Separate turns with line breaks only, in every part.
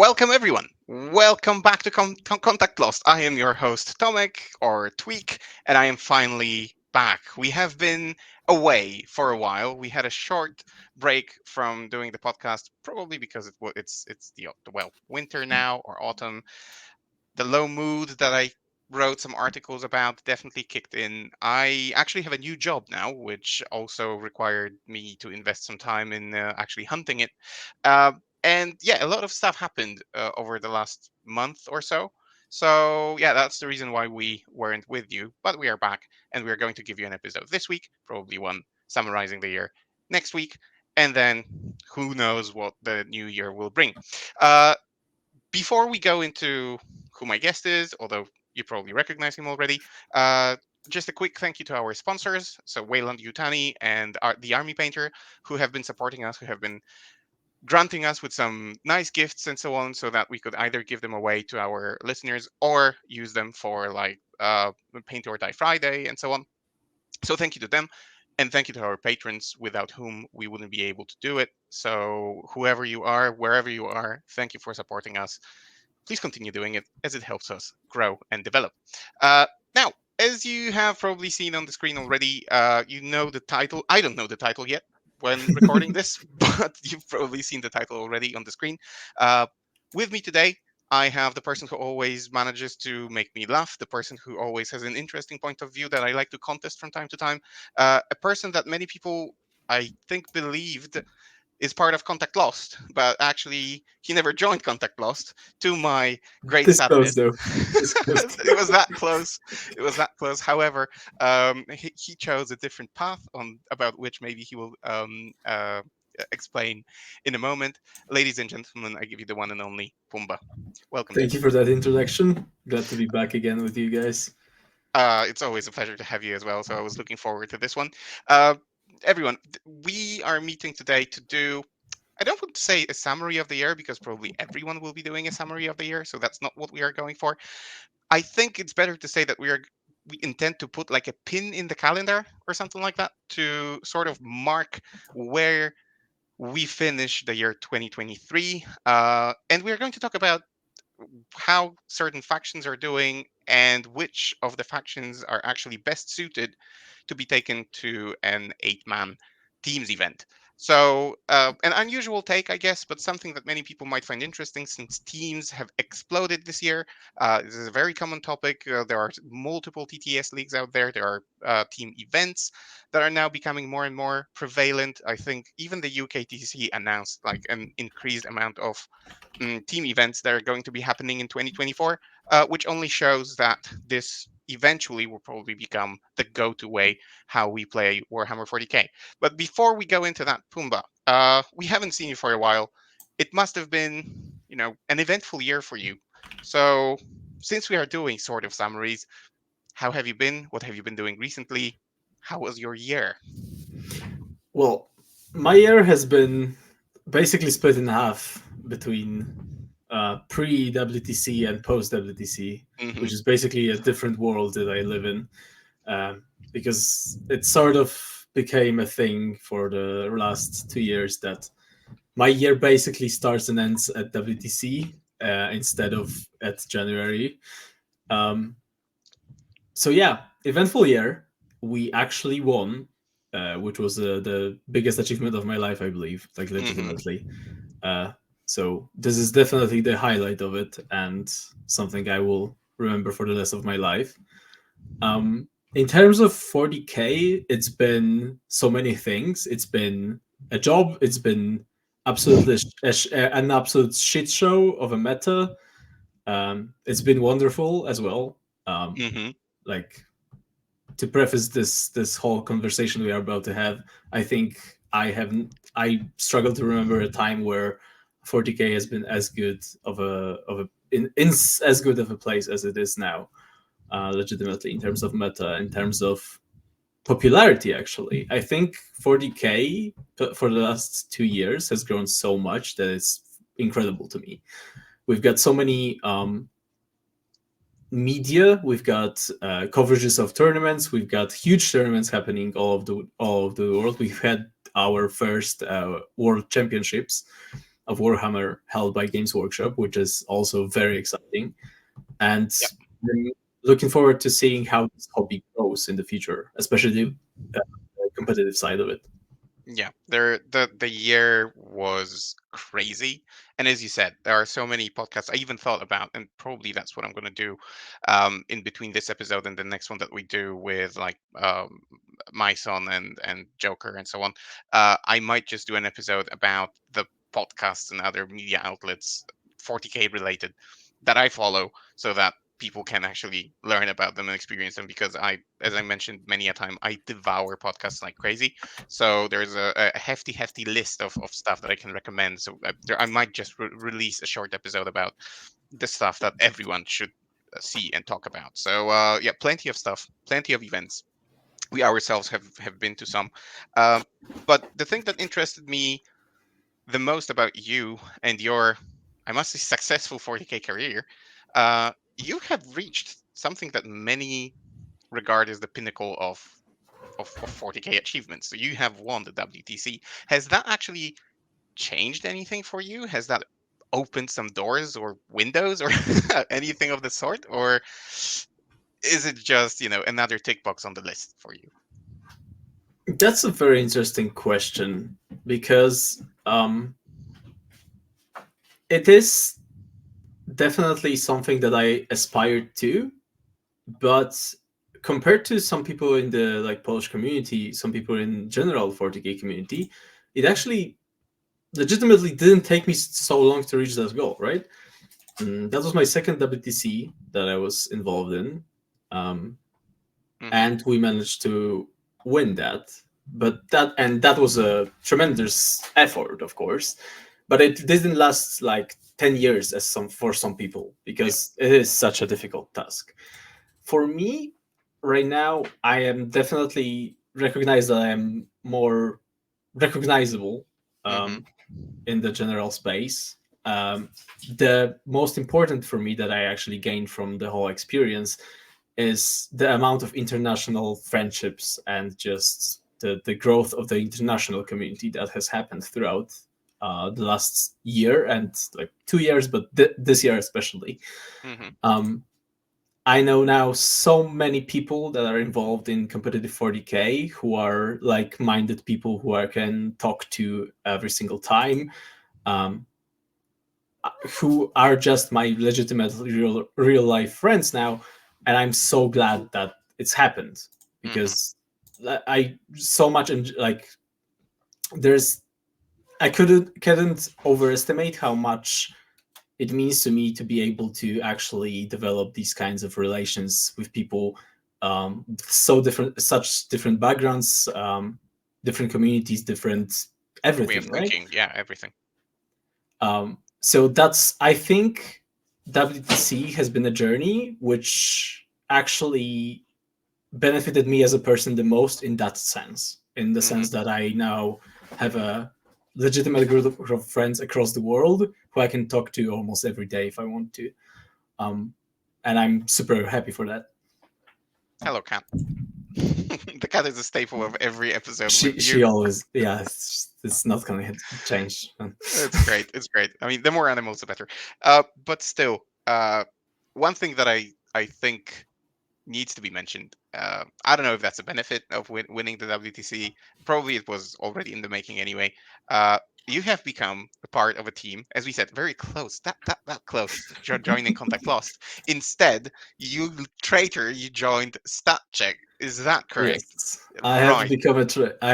Welcome, everyone. Welcome back to Contact Lost. I am your host, Tomek, or Tweak, and I am finally back. We have been away for a while. We had a short break from doing the podcast, probably because it's the winter now or autumn. The low mood that I wrote some articles about definitely kicked in. I actually have a new job now, which also required me to invest some time in actually hunting it. Uh, and yeah, a lot of stuff happened over the last month or so. So yeah, that's the reason why we weren't with you, but we are back, and we are going to give you an episode this week, probably one summarizing the year next week, and then who knows what the new year will bring. Uh, Before we go into who my guest is, although you probably recognize him already, uh, just a quick thank you to our sponsors, so Weyland-Yutani and the Army Painter, who have been supporting us, who have been granting us with some nice gifts and so on, so that we could either give them away to our listeners or use them for like Paint or Die Friday and so on. So thank you to them. And thank you to our patrons, without whom we wouldn't be able to do it. So, whoever you are, wherever you are, thank you for supporting us. Please continue doing it, as it helps us grow and develop. Now, as you have probably seen on the screen already, you know the title. I don't know the title yet when recording this, but you've probably seen the title already on the screen. Uh, with me today, I have the person who always manages to make me laugh, the person who always has an interesting point of view that I like to contest from time to time, a person that many people, I think, believed is part of Contact Lost, but actually he never joined Contact Lost, to my great
This close
sadness.
though. This close.
It was that close. It was that close. However, he chose a different path on about which maybe he will explain in a moment. Ladies and gentlemen, I give you the one and only Pumba. Welcome,
Thank
dude.
you for that introduction. Glad to be back again with you guys.
It's always a pleasure to have you as well. So I was looking forward to this one. Uh, Everyone, we are meeting today to do, I don't want to say a summary of the year, because probably everyone will be doing a summary of the year. So that's not what we are going for. I think it's better to say that we intend to put like a pin in the calendar or something like that to sort of mark where we finish the year 2023. And we're going to talk about how certain factions are doing and which of the factions are actually best suited to be taken to an 8-man teams event. So, an unusual take, I guess, but something that many people might find interesting, since teams have exploded this year. This is a very common topic. There are multiple TTS leagues out there. There are team events that are now becoming more and more prevalent. I think even the UKTC announced like an increased amount of team events that are going to be happening in 2024, which only shows that this eventually will probably become the go-to way how we play Warhammer 40k. But before we go into that, Pumba, we haven't seen you for a while. It must have been, an eventful year for you. So, since we are doing sort of summaries, how have you been? What have you been doing recently? How was your year?
Well, my year has been basically split in half between pre WTC and post WTC,
Hmm.
which is basically a different world that I live in, because it sort of became a thing for the last 2 years that my year basically starts and ends at WTC instead of at January. Um, so yeah, eventful year. We actually won, which was the biggest achievement of my life, I believe, like
Hmm.
legitimately. Uh, so this is definitely the highlight of it, and something I will remember for the rest of my life. In terms of 40k, it's been so many things. It's been a job. It's been absolutely an absolute shit show of a meta. It's been wonderful as well. Um,
Hmm.
like to preface this whole conversation we are about to have, I think I struggle to remember a time where 40k has been as good in as good of a place as it is now. Legitimately, in terms of meta, in terms of popularity, actually, I think 40k for the last 2 years has grown so much that it's incredible to me. We've got so many media. We've got coverages of tournaments. We've got huge tournaments happening all of the world. We've had our first world championships, of Warhammer held by Games Workshop, which is also very exciting. And
Yep.
I'm looking forward to seeing how this hobby grows in the future, especially the competitive side of it.
Yeah, the year was crazy, and as you said, there are so many podcasts I even thought about, and probably that's what I'm going to do, in between this episode and the next one that we do with like my son and Joker and so on. I might just do an episode about the podcasts and other media outlets, 40k related, that I follow, so that people can actually learn about them and experience them. Because as I mentioned many a time, I devour podcasts like crazy. So there's a hefty, hefty list of stuff that I can recommend. So I might just release a short episode about the stuff that everyone should see and talk about. So yeah, plenty of stuff, plenty of events. We ourselves have been to some, um, but the thing that interested me the most about you and your, I must say, successful 40k career, you have reached something that many regard as the pinnacle of 40k achievements. So you have won the WTC. Has that actually changed anything for you? Has that opened some doors or windows or anything of the sort? Or is it just, another tick box on the list for you?
That's a very interesting question because it is definitely something that I aspired to, but compared to some people in the like Polish community, some people in general 40k community, it actually legitimately didn't take me so long to reach that goal, right? That was my second WTC that I was involved in, um,
Hmm.
and we managed to win that. But that was a tremendous effort, of course, but it didn't last like 10 years as some for some people
Yeah.
because it is such a difficult task. For me, right now, I am definitely recognize that I am more recognizable
Hmm.
um, in the general space. Um, the most important for me that I actually gained from the whole experience is the amount of international friendships and just the growth of the international community that has happened throughout the last year and like 2 years, but this year especially.
Hmm.
Um, I know now so many people that are involved in competitive 40k who are like-minded people who I can talk to every single time, um, who are just my legitimate real life friends now, and I'm so glad that it's happened
Hmm.
because I so much like there's I couldn't overestimate how much it means to me to be able to actually develop these kinds of relations with people so different, such different backgrounds, different communities, different
Way of
everything, right?
thinking. Yeah, everything.
So that's, I think, WTC has been a journey which actually benefited me as a person the most in that sense, in the
Hmm.
sense that I now have a legitimate group of friends across the world who I can talk to almost every day if I want to. Um, and I'm super happy for that.
Hello, cat. The cat is a staple of every episode with
She
you.
always, yeah, it's not gonna change.
It's great. It's great. I mean, the more animals, the better. But still, one thing that I think needs to be mentioned. I don't know if that's a benefit of winning the WTC. Probably it was already in the making anyway. Uh, you have become a part of a team, as we said, very close, that close to joining Contact Lost. Instead, you traitor, you joined Stat Check. Is that correct?
Yes,
Right.
I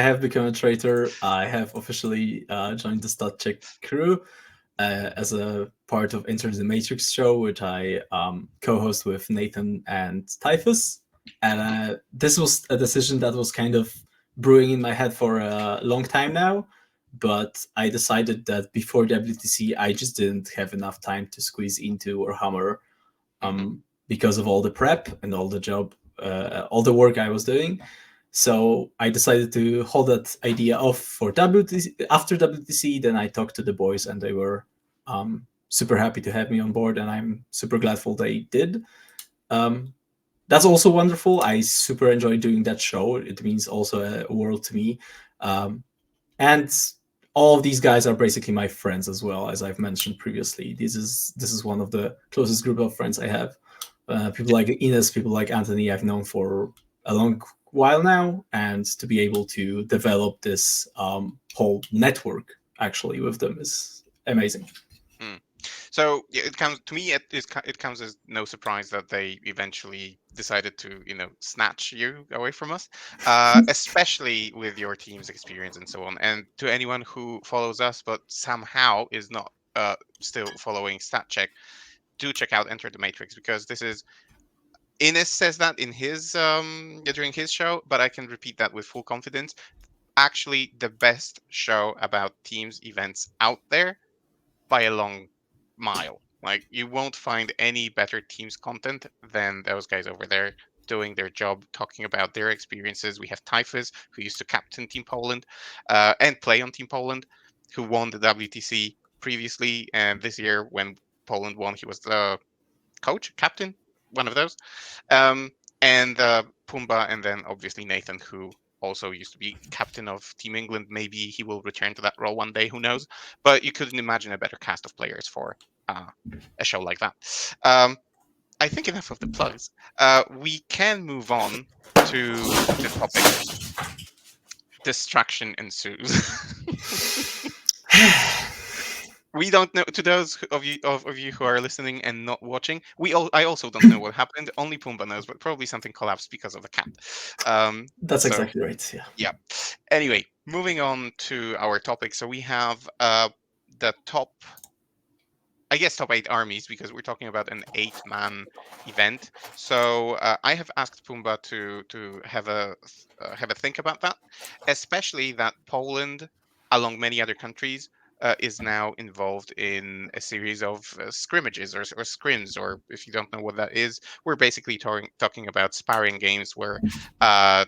have become a traitor. I have officially joined the StatCheck crew as a part of Enter the Matrix show, which I co-host with Nathan and Typhus. And
Hmm.
this was a decision that was kind of brewing in my head for a long time now. But I decided that before WTC, I just didn't have enough time to squeeze into Warhammer
Hmm.
because of all the prep and all the work I was doing. So I decided to hold that idea off for WTC. After WTC, then I talked to the boys, and they were super happy to have me on board, and I'm super grateful they did. Um, that's also wonderful. I super enjoy doing that show. It means also a world to me. Um, and all of these guys are basically my friends as well, as I've mentioned previously. This is one of the closest group of friends I have. People like Ines, people like Anthony, I've known for a long while now, and to be able to develop this whole network actually with them is amazing.
Mm. So yeah, it comes to me. It comes as no surprise that they eventually decided to, snatch you away from us, especially with your team's experience and so on. And to anyone who follows us but somehow is not still following StatCheck, do check out Enter the Matrix, because this is Ines says that in his during his show, but I can repeat that with full confidence. Actually, the best show about teams events out there by a long mile. Like, you won't find any better teams content than those guys over there doing their job, talking about their experiences. We have Typhus, who used to captain Team Poland and play on Team Poland, who won the WTC previously, and this year when Poland won, he was the coach, captain, one of those. Um, and Pumba, and then obviously Nathan, who also used to be captain of Team England. Maybe he will return to that role one day. Who knows? But you couldn't imagine a better cast of players for uh, a show like that. Um, I think enough of the plugs. We can move on to the topic. Distraction ensues. We don't know. To those of you who are listening and not watching, I also don't know what happened. Only Pumba knows, but probably something collapsed because of the cat.
That's
So
exactly right. Yeah.
yeah. Anyway, moving on to our topic. So we have the top, I guess, top 8 armies, because we're talking about an 8-man event. So I have asked Pumba to have a think about that, especially that Poland, along many other countries, is now involved in a series of scrimmages or scrims, or if you don't know what that is, we're basically talking about sparring games where uh,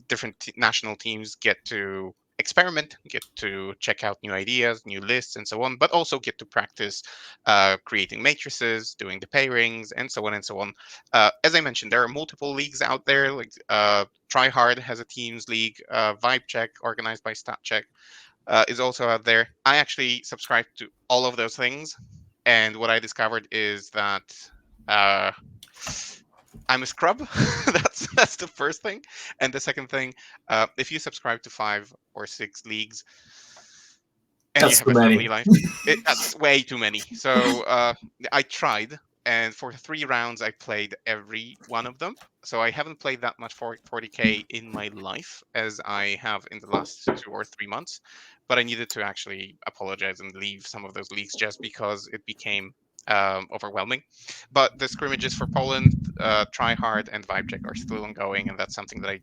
different national teams get to experiment, get to check out new ideas, new lists, and so on, but also get to practice creating matrices, doing the pairings, and so on and so on. As I mentioned, there are multiple leagues out there. Like Tryhard has a teams league. Vibe Check, organized by StatCheck, is also out there. I actually subscribe to all of those things, and what I discovered is that uh, I'm a scrub. That's the first thing, and the second thing, if you subscribe to 5 or 6 leagues and you
That's
have
too
a family
many.
life, that's way too many. So I tried, and for 3 rounds, I played every one of them. So I haven't played that much 40k in my life as I have in the last 2 or 3 months. But I needed to actually apologize and leave some of those leagues just because it became overwhelming. But the scrimmages for Poland, Try Hard and Vibe Check are still ongoing, and that's something that I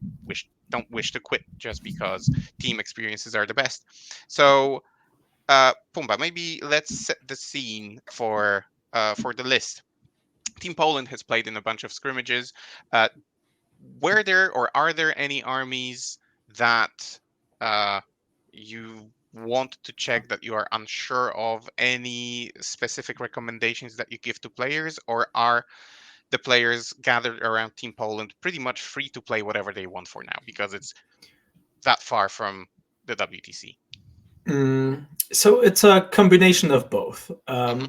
don't wish to quit just because team experiences are the best. So Pumba, maybe let's set the scene for the list. Team Poland has played in a bunch of scrimmages. Uh, were there or are there any armies that uh, you want to check, that you are unsure of? Any specific recommendations that you give to players, or are the players gathered around Team Poland pretty much free to play whatever they want for now because it's that far from the WTC?
So it's a combination of both.
Hmm.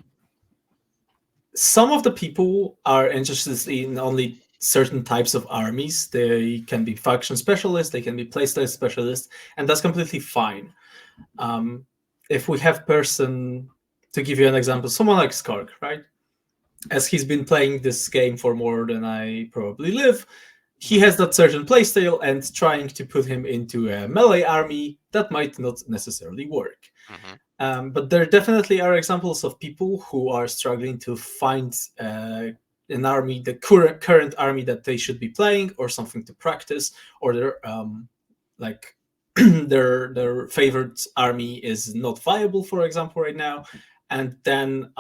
Some of the people are interested in only certain types of armies. They can be faction specialists, they can be playstyle specialists, and that's completely fine. Um, if we have person, to give you an example, someone like Skark, right? As he's been playing this game for more than I probably live, he has that certain playstyle, and trying to put him into a melee army, that might not necessarily work.
Hmm.
But there definitely are examples of people who are struggling to find an army, the current army that they should be playing, or something to practice, or their like their favorite army is not viable, for example, right now, and then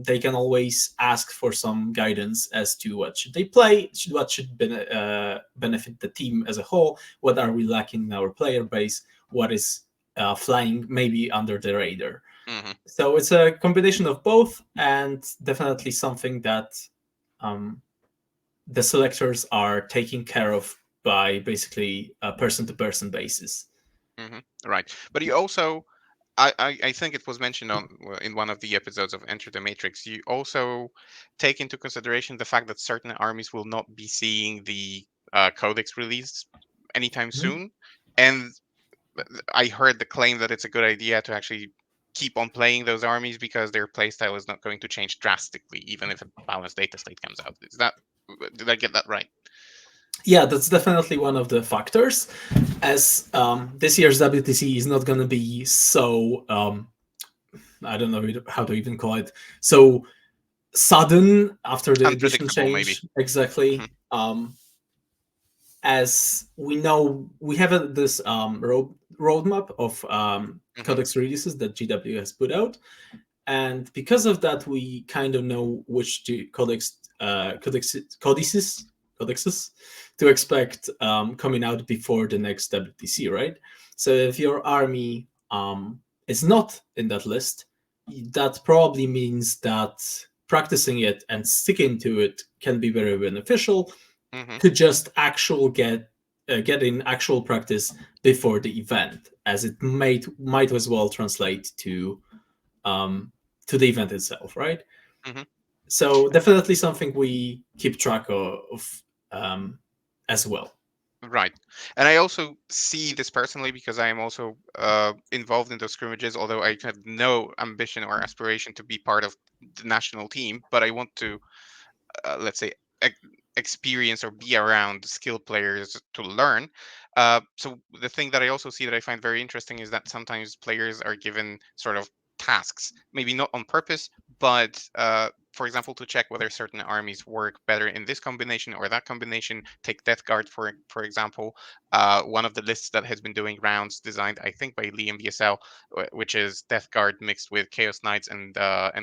they can always ask for some guidance as to what should they play, what should benefit the team as a whole, what are we lacking in our player base, what is flying maybe under the radar.
Hmm.
So it's a combination of both, and definitely something that um, the selectors are taking care of by basically a person-to-person basis.
Hmm. Right. But you also, I think it was mentioned on in one of the episodes of Enter the Matrix. You also take into consideration the fact that certain armies will not be seeing the codex released anytime
Mhm.
soon, and I heard the claim that it's a good idea to actually keep on playing those armies because their playstyle is not going to change drastically, even if a balanced data state comes out. Is that, did I get that right?
Yeah, that's definitely one of the factors. As this year's WTC is not going to be so I don't know how to even call it, so sudden after the edition
Unpredictable, maybe.
change exactly.
Hmm.
As we know, we have this roadmap of
Hmm.
codex releases that GW has put out, and because of that, we kind of know which codexes to expect coming out before the next WTC, right? So if your army is not in that list, that probably means that practicing it and sticking to it can be very beneficial
Hmm.
to just actual get in actual practice before the event, as it might as well translate um, to the event itself, right?
Hmm.
So definitely something we keep track of as well.
Right. And I also see this personally because I am also involved in those scrimmages, although I have no ambition or aspiration to be part of the national team, but I want to, let's say, ex- experience or be around skilled players to learn. So the thing that I also see that I find very interesting is that sometimes players are given sort of tasks, maybe not on purpose, but for example, to check whether certain armies work better in this combination or that combination. Take Death Guard for example, one of the lists that has been doing rounds, designed I think by Liam BSL, which is Death Guard mixed with Chaos Knights and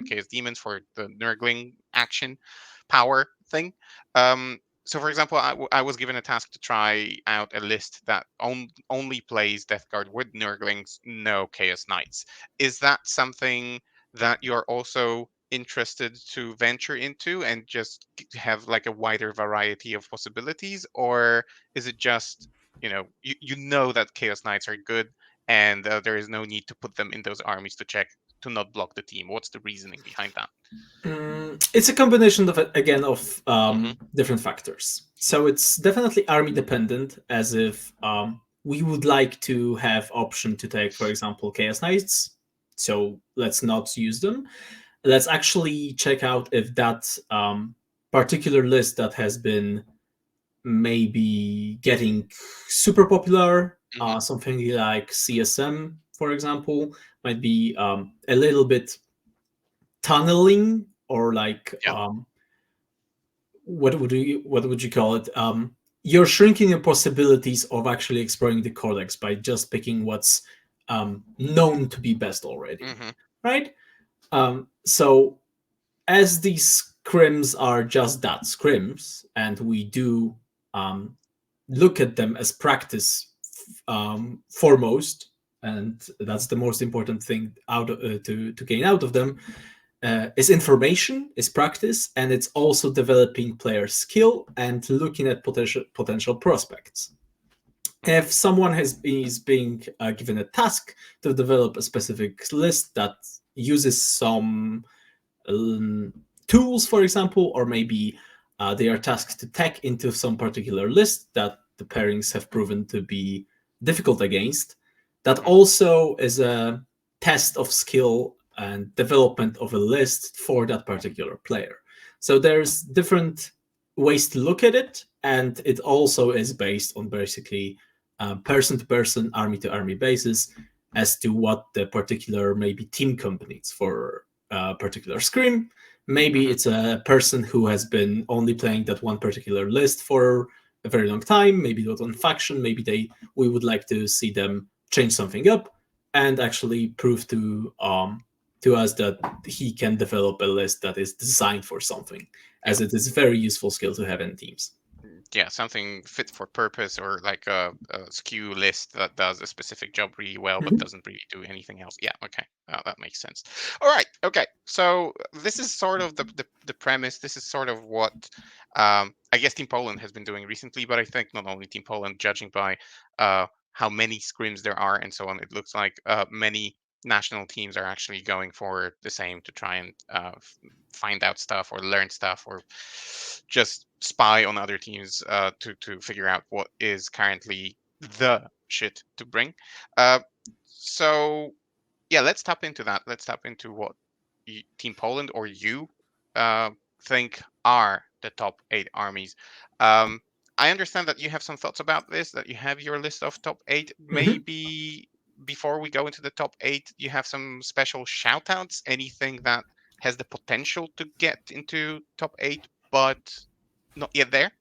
Chaos Demons for the Nurgling action power thing. So, for example, I was given a task to try out a list that only plays Death Guard with Nurglings, no Chaos Knights. Is that something that you're also interested to venture into and just have like a wider variety of possibilities? Or is it just, you know that Chaos Knights are good and there is no need to put them in those armies to check to not block the team? What's the reasoning behind that?
It's a combination of again of
Hmm.
different factors. So it's definitely army dependent, as if we would like to have option to take, for example, Chaos Knights. So let's not use them. Let's actually check out if that particular list that has been maybe getting super popular,
Hmm.
something like CSM, for example, might be a little bit tunneling or like
Yeah.
what would you call it? You're shrinking the possibilities of actually exploring the codex by just picking what's known to be best already,
Hmm.
right? So as these scrims are just that, scrims, and we do um, look at them as practice foremost, and that's the most important thing to gain out of them, is information, is practice, and it's also developing player skill and looking at potential prospects.
Hmm.
If someone is being given a task to develop a specific list that uses some um, tools, for example, or maybe they are tasked to tech into some particular list that the pairings have proven to be difficult against. That
Hmm.
also is a test of skill and development of a list for that particular player. So there's different ways to look at it, and it also is based on basically person to person, army to army basis as to what the particular maybe team companies for particular scrim. Maybe
Hmm.
it's a person who has been only playing that one particular list for a very long time. Maybe not on faction. Maybe we would like to see them change something up and actually prove to us that he can develop a list that is designed for something,
Yeah.
as it is a very useful skill to have in teams.
Yeah, something fit for purpose, or like a skew list that does a specific job really well but
Mhm.
doesn't really do anything else. Yeah, okay, that makes sense. All right, okay. So this is sort of the premise. This is sort of what I guess Team Poland has been doing recently, but I think not only Team Poland, judging by how many scrims there are and so on. It looks like many national teams are actually going for the same to try and find out stuff or learn stuff or just spy on other teams to figure out what is currently the shit to bring. Uh, so yeah, let's tap into that. Let's tap into what Team Poland or you uh, think are the top 8 armies. Um, I understand that you have some thoughts about this, that you have your list of top 8.
Mhm.
Maybe before we go into the top 8, you have some special shout outs, anything that has the potential to get into top 8, but not yet there?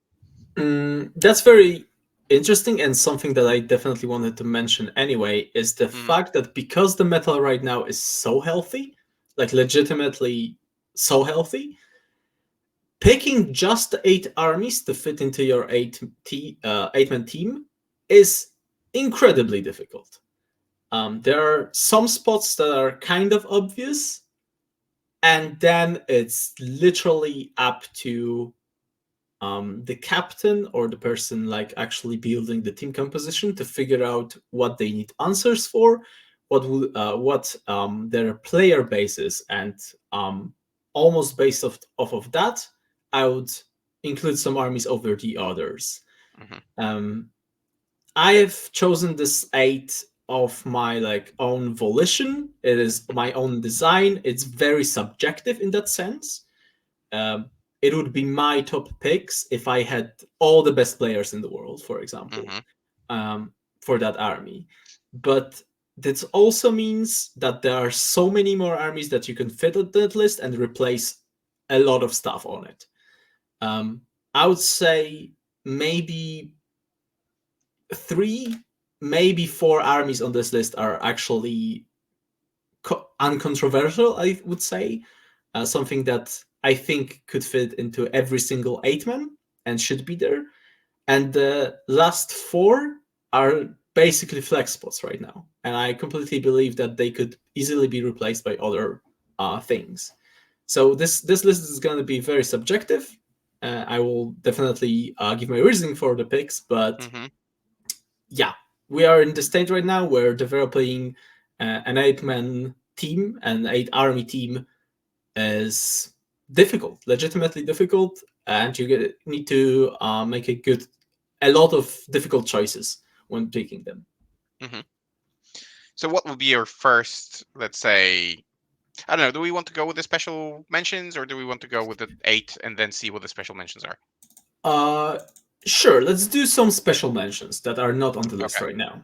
That's very interesting, and something that I definitely wanted to mention anyway is the
Hmm.
fact that because the metal right now is so healthy, like legitimately so healthy, picking just 8 armies to fit into your 8-man team is incredibly difficult. There are some spots that are kind of obvious, and then it's literally up to the captain or the person like actually building the team composition to figure out what they need answers for, what their player base is, and almost based off of that, I would include some armies over the others.
Hmm.
Um, I have chosen this 8 of my like own volition. It is my own design. It's very subjective in that sense. um, it would be my top picks if I had all the best players in the world, for example,
Hmm.
for that army. But that also means that there are so many more armies that you can fit on that list and replace a lot of stuff on it. Um, I would say maybe 3, maybe 4 armies on this list are actually uncontroversial, I would say. Something that I think could fit into every single 8-man and should be there. And the last 4 are basically flex spots right now. And I completely believe that they could easily be replaced by other things. So this list is going to be very subjective. I will definitely give my reasoning for the picks, but
Hmm.
yeah, we are in the stage right now where developing an 8-man team, an 8 army team, is difficult, legitimately difficult, and need to make a lot of difficult choices when picking them.
Hmm. So, what would be your first, let's say, I don't know. Do we want to go with the special mentions or do we want to go with the 8 and then see what the special mentions are?
Uh, sure, let's do some special mentions that are not on the list
Okay.
right now.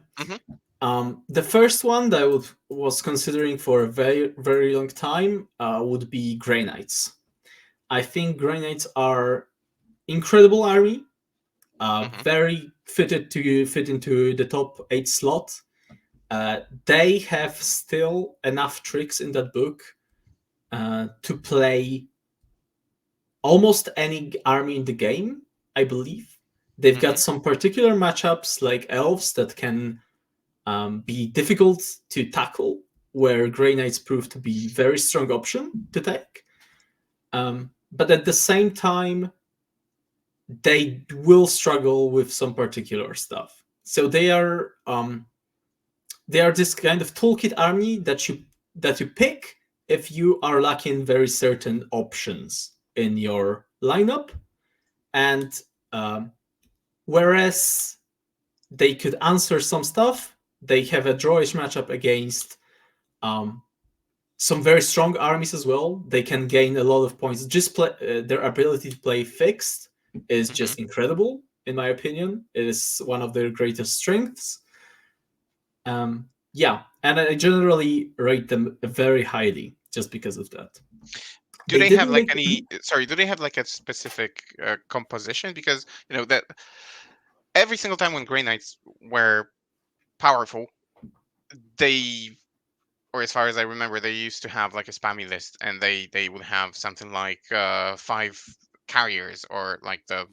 Hmm.
The first one that was considering for a very, very long time would be Grey Knights. I think Grey Knights are incredible army,
Hmm.
very fitted to fit into the top 8 slot. They have still enough tricks in that book to play almost any army in the game, I believe. They've got
Hmm.
some particular matchups like elves that can be difficult to tackle, where Grey Knights prove to be very strong option to take. But at the same time, they will struggle with some particular stuff. So they are this kind of toolkit army that you pick if you are lacking very certain options in your lineup, and um, whereas they could answer some stuff, they have a drawish matchup against um, some very strong armies as well. They can gain a lot of points. Just their ability to play fixed is
Hmm.
just incredible, in my opinion. It is one of their greatest strengths. Yeah, and I generally rate them very highly just because of that.
Do
They
they have
didn't
like
make.
any, sorry, do they have like a specific composition? Because, that every single time when Grey Knights were powerful, they, or as far as I remember, they used to have like a spammy list, and they would have something like 5 carriers or like the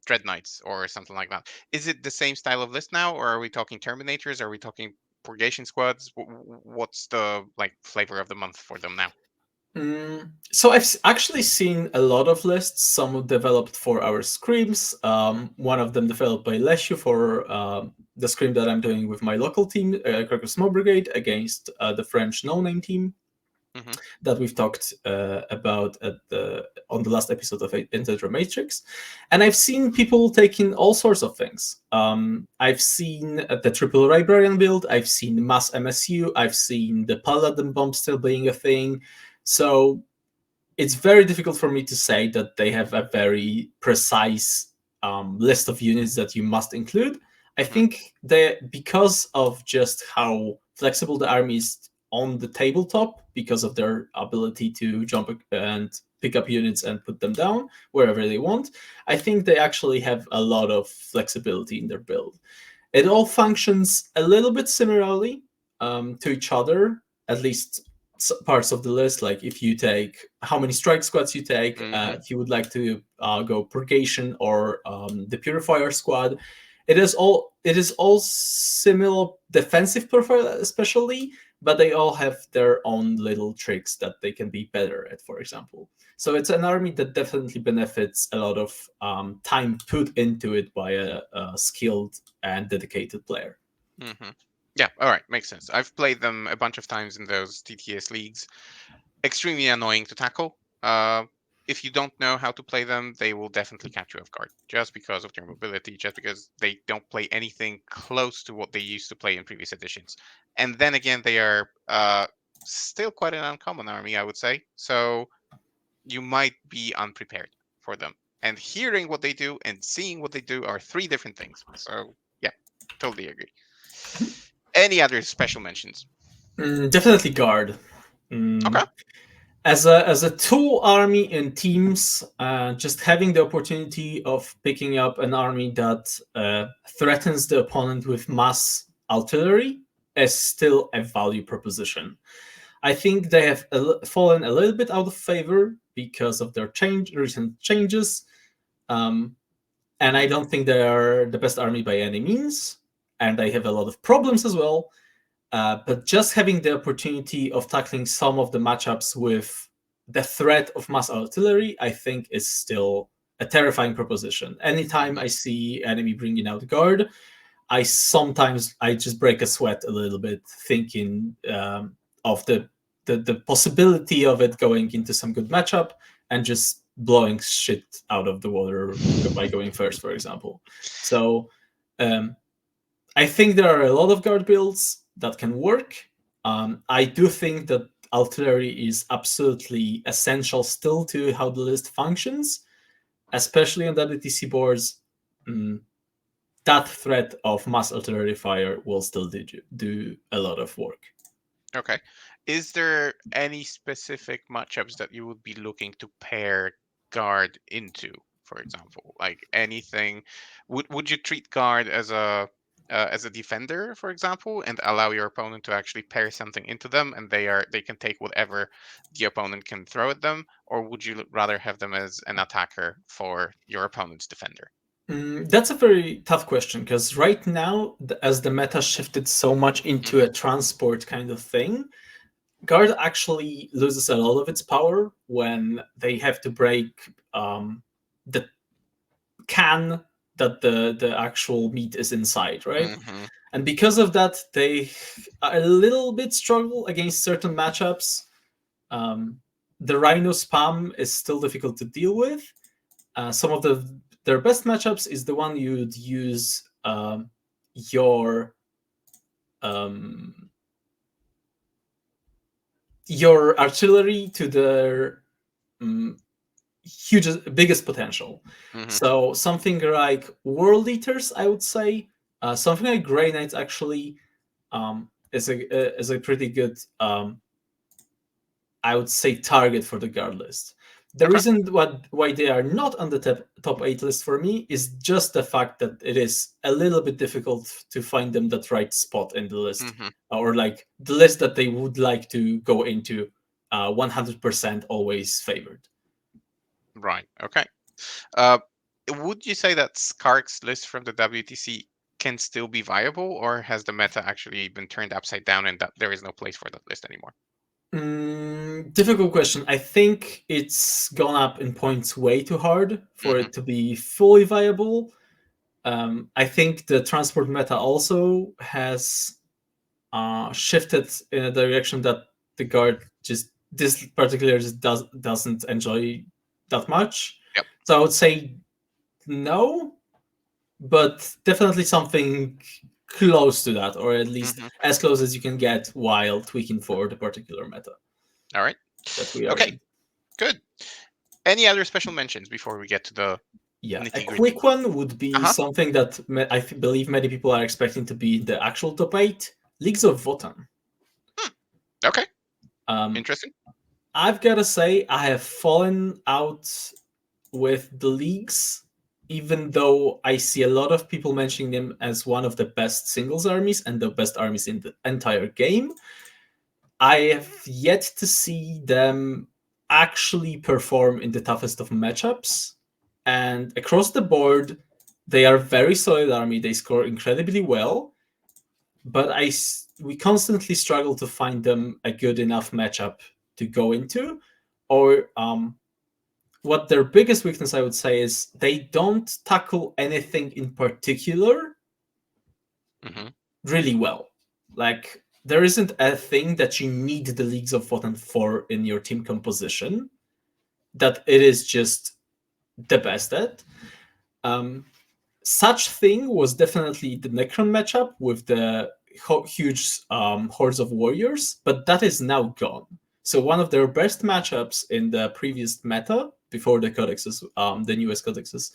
dread knights or something like that. Is it the same style of list now, or are we talking terminators? Are we talking purgation squads? What's the like flavor of the month for them now?
So I've actually seen a lot of lists. Some developed for our scrims. One of them developed by Leshu for the scrim that I'm doing with my local team, Krakow Smoke Brigade, against the French no-name team
Hmm.
that we've talked about on the last episode of Integer Matrix. And I've seen people taking all sorts of things. I've seen the triple librarian build. I've seen mass MSU. I've seen the Paladin bomb still being a thing. So it's very difficult for me to say that they have a very precise list of units that you must include. I
Hmm.
think that because of just how flexible the army is on the tabletop, because of their ability to jump and pick up units and put them down wherever they want, I think they actually have a lot of flexibility in their build. It all functions a little bit similarly to each other, at least parts of the list. Like if you take how many strike squads you take,
Hmm.
if you would like to go purgation or the purifier squad, it is all similar defensive profile, especially, but they all have their own little tricks that they can be better at. For example, so it's an army that definitely benefits a lot of time put into it by a skilled and dedicated player.
Hmm. Yeah, all right, makes sense. I've played them a bunch of times in those TTS leagues. Extremely annoying to tackle. If you don't know how to play them, they will definitely catch you off guard just because of their mobility, just because they don't play anything close to what they used to play in previous editions. And then again, they are still quite an uncommon army, I would say. So you might be unprepared for them. And hearing what they do and seeing what they do are three different things. So yeah, totally agree. Any other special mentions?
Definitely guard.
Okay.
Mm, as a tool army in teams, just having the opportunity of picking up an army that threatens the opponent with mass artillery is still a value proposition. I think they have fallen a little bit out of favor because of their recent changes, um, and I don't think they are the best army by any means, and they have a lot of problems as well. But just having the opportunity of tackling some of the matchups with the threat of mass artillery, I think is still a terrifying proposition. Anytime
Hmm.
I see enemy bringing out guard, I just break a sweat a little bit, thinking of the possibility of it going into some good matchup and just blowing shit out of the water by going first, for example. So um, I think there are a lot of guard builds that can work. I do think that artillery is absolutely essential still to how the list functions, especially on WTC boards. Mm, that threat of mass artillery fire will still do a lot of work.
Okay. Is there any specific matchups that you would be looking to pair guard into, for example? Like anything, would you treat guard as a defender, for example, and allow your opponent to actually pair something into them, and they can take whatever the opponent can throw at them, or would you rather have them as an attacker for your opponent's defender?
That's a very tough question because right now, as the meta shifted so much into
Hmm.
a transport kind of thing, guard actually loses a lot of its power when they have to break the can that the actual meat is inside, right?
Hmm.
And because of that, they a little bit struggle against certain matchups. Um, the Rhino spam is still difficult to deal with. Some of their best matchups is the one you'd use your um, your artillery to their um, biggest potential.
Hmm.
So something like World Eaters, I would say, something like Grey Knights actually is a pretty good I would say target for the guard list. The
Okay.
reason why they are not on the top 8 list for me is just the fact that it is a little bit difficult to find them that right spot in the list,
Hmm.
or like the list that they would like to go into 100% always favored.
Right. Okay. Uh, would you say that Skark's list from the WTC can still be viable, or has the meta actually been turned upside down and that there is no place for that list anymore?
Difficult question. I think it's gone up in points way too hard for
Hmm.
it to be fully viable. I think the transport meta also has shifted in a direction that the guard just this particular just doesn't enjoy that much.
Yep.
So I would say no, but definitely something close to that, or at least
Hmm.
as close as you can get while tweaking for the particular meta
All right.
that we are
Okay.
in.
Good. Any other special mentions before we get to the
Yeah, a
nitty gritty?
quick one would
Uh
be
huh.
something that believe many people are expecting to be the actual top 8 Leagues of Votan.
Hmm. Okay.
Um,
Interesting.
I've got to say, I have fallen out with the leagues, even though I see a lot of people mentioning them as one of the best singles armies and the best armies in the entire game. I have yet to see them actually perform in the toughest of matchups. And across the board, they are very solid army. They score incredibly well, but we constantly struggle to find them a good enough matchup to go into, or what their biggest weakness I would say is they don't tackle anything in particular
Hmm.
really well. Like there isn't a thing that you need the Leagues of Votan for in your team composition that it is just the best at. Um, Such thing was definitely the Necron matchup with the huge hordes of warriors, but that is now gone. So one of their best matchups in the previous meta, before the codexes, the newest codexes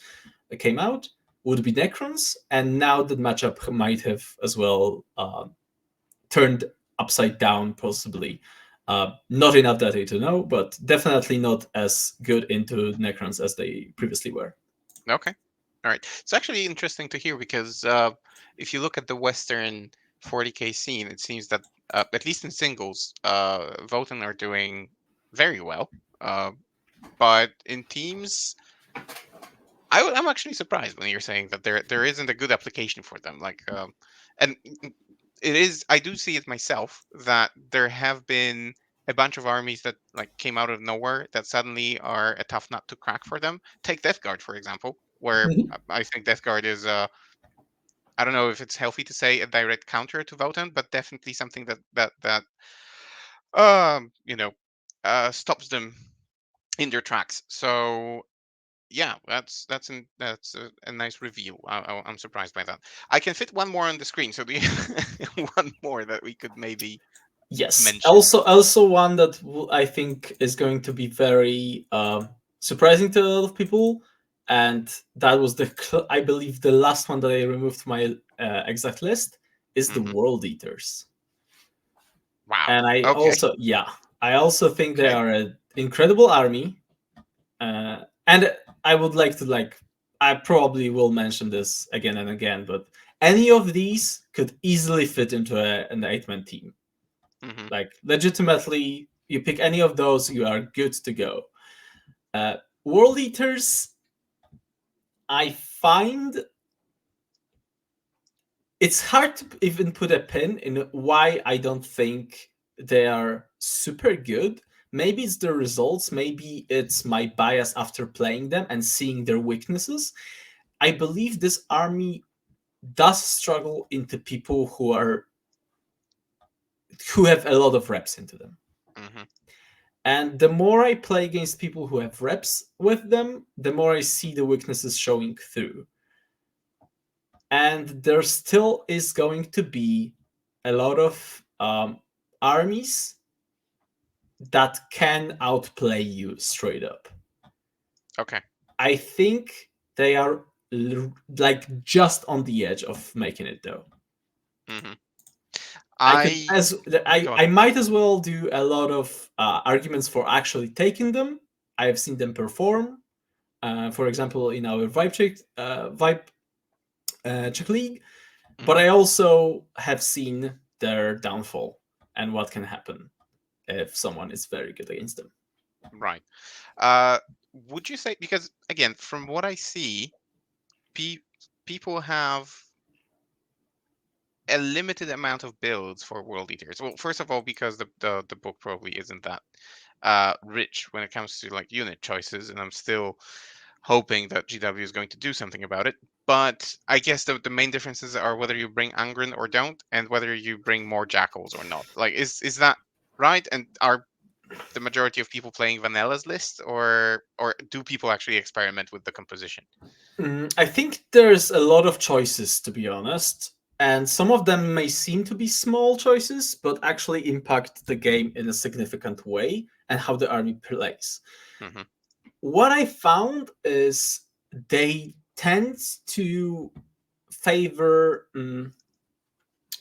came out, would be Necrons, and now the matchup might have as well turned upside down, possibly. Not enough data to know, but definitely not as good into Necrons as they previously were.
Okay. All right. It's actually interesting to hear because if you look at the Western 40K scene, it seems that at least in singles, Votan are doing very well. Uh, but in teams, I'm actually surprised when you're saying that there isn't a good application for them. Like, and it is. I do see it myself that there have been a bunch of armies that like came out of nowhere that suddenly are a tough nut to crack for them. Take Death Guard for example, where I think Death Guard is. I don't know if it's healthy to say a direct counter to Votan, but definitely something that you know stops them in their tracks. So yeah, that's a nice review. I'm surprised by that. I can fit one more on the screen, so do you one more that we could maybe
Yes.
mention?
Also one that I think is going to be very surprising to a lot of people, and that was I believe the last one that I removed from my exact list is the
Hmm.
World Eaters.
Wow.
And
Okay.
I also think they
Okay.
are an incredible army, and I would like to I probably will mention this again and again, but any of these could easily fit into an 8-man team.
Hmm.
Like legitimately, you pick any of those, you are good to go. Uh, World Eaters, I find it's hard to even put a pin in why I don't think they are super good. Maybe it's the results, maybe it's my bias after playing them and seeing their weaknesses. I believe this army does struggle into people who have a lot of reps into them.
Hmm.
And the more I play against people who have reps with them, the more I see the weaknesses showing through. And there still is going to be a lot of armies that can outplay you straight up.
Okay.
I think they are like just on the edge of making it though.
Hmm.
I could
I
as
Go
I
on.
might as well do a lot of arguments for actually taking them. I have seen them perform. For example, in our vibe check league, but
Hmm.
I also have seen their downfall and what can happen if someone is very good against them.
Right. Uh, would you say because again, from what I see, pe- people have a limited amount of builds for World Eaters. Well, first of all, because the book probably isn't that rich when it comes to like unit choices, and I'm still hoping that GW is going to do something about it. But I guess the main differences are whether you bring Angren or don't, and whether you bring more Jackals or not. Like, is that right? And are the majority of people playing Vanilla's list, or do people actually experiment with the composition?
I think there's a lot of choices, to be honest, and some of them may seem to be small choices, but actually impact the game in a significant way and how the army plays.
Hmm.
What I found is they tend to favor,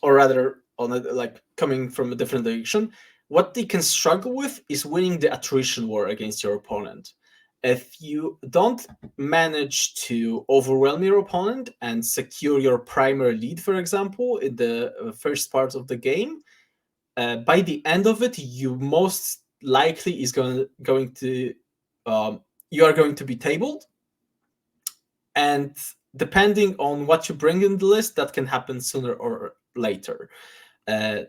or rather, on a, like coming from a different direction, what they can struggle with is winning the attrition war against your opponent. If you don't manage to overwhelm your opponent and secure your primary lead, for example, in the first part of the game, by the end of it, you most likely is going to you are going to be tabled, and depending on what you bring in the list, that can happen sooner or later. Uh,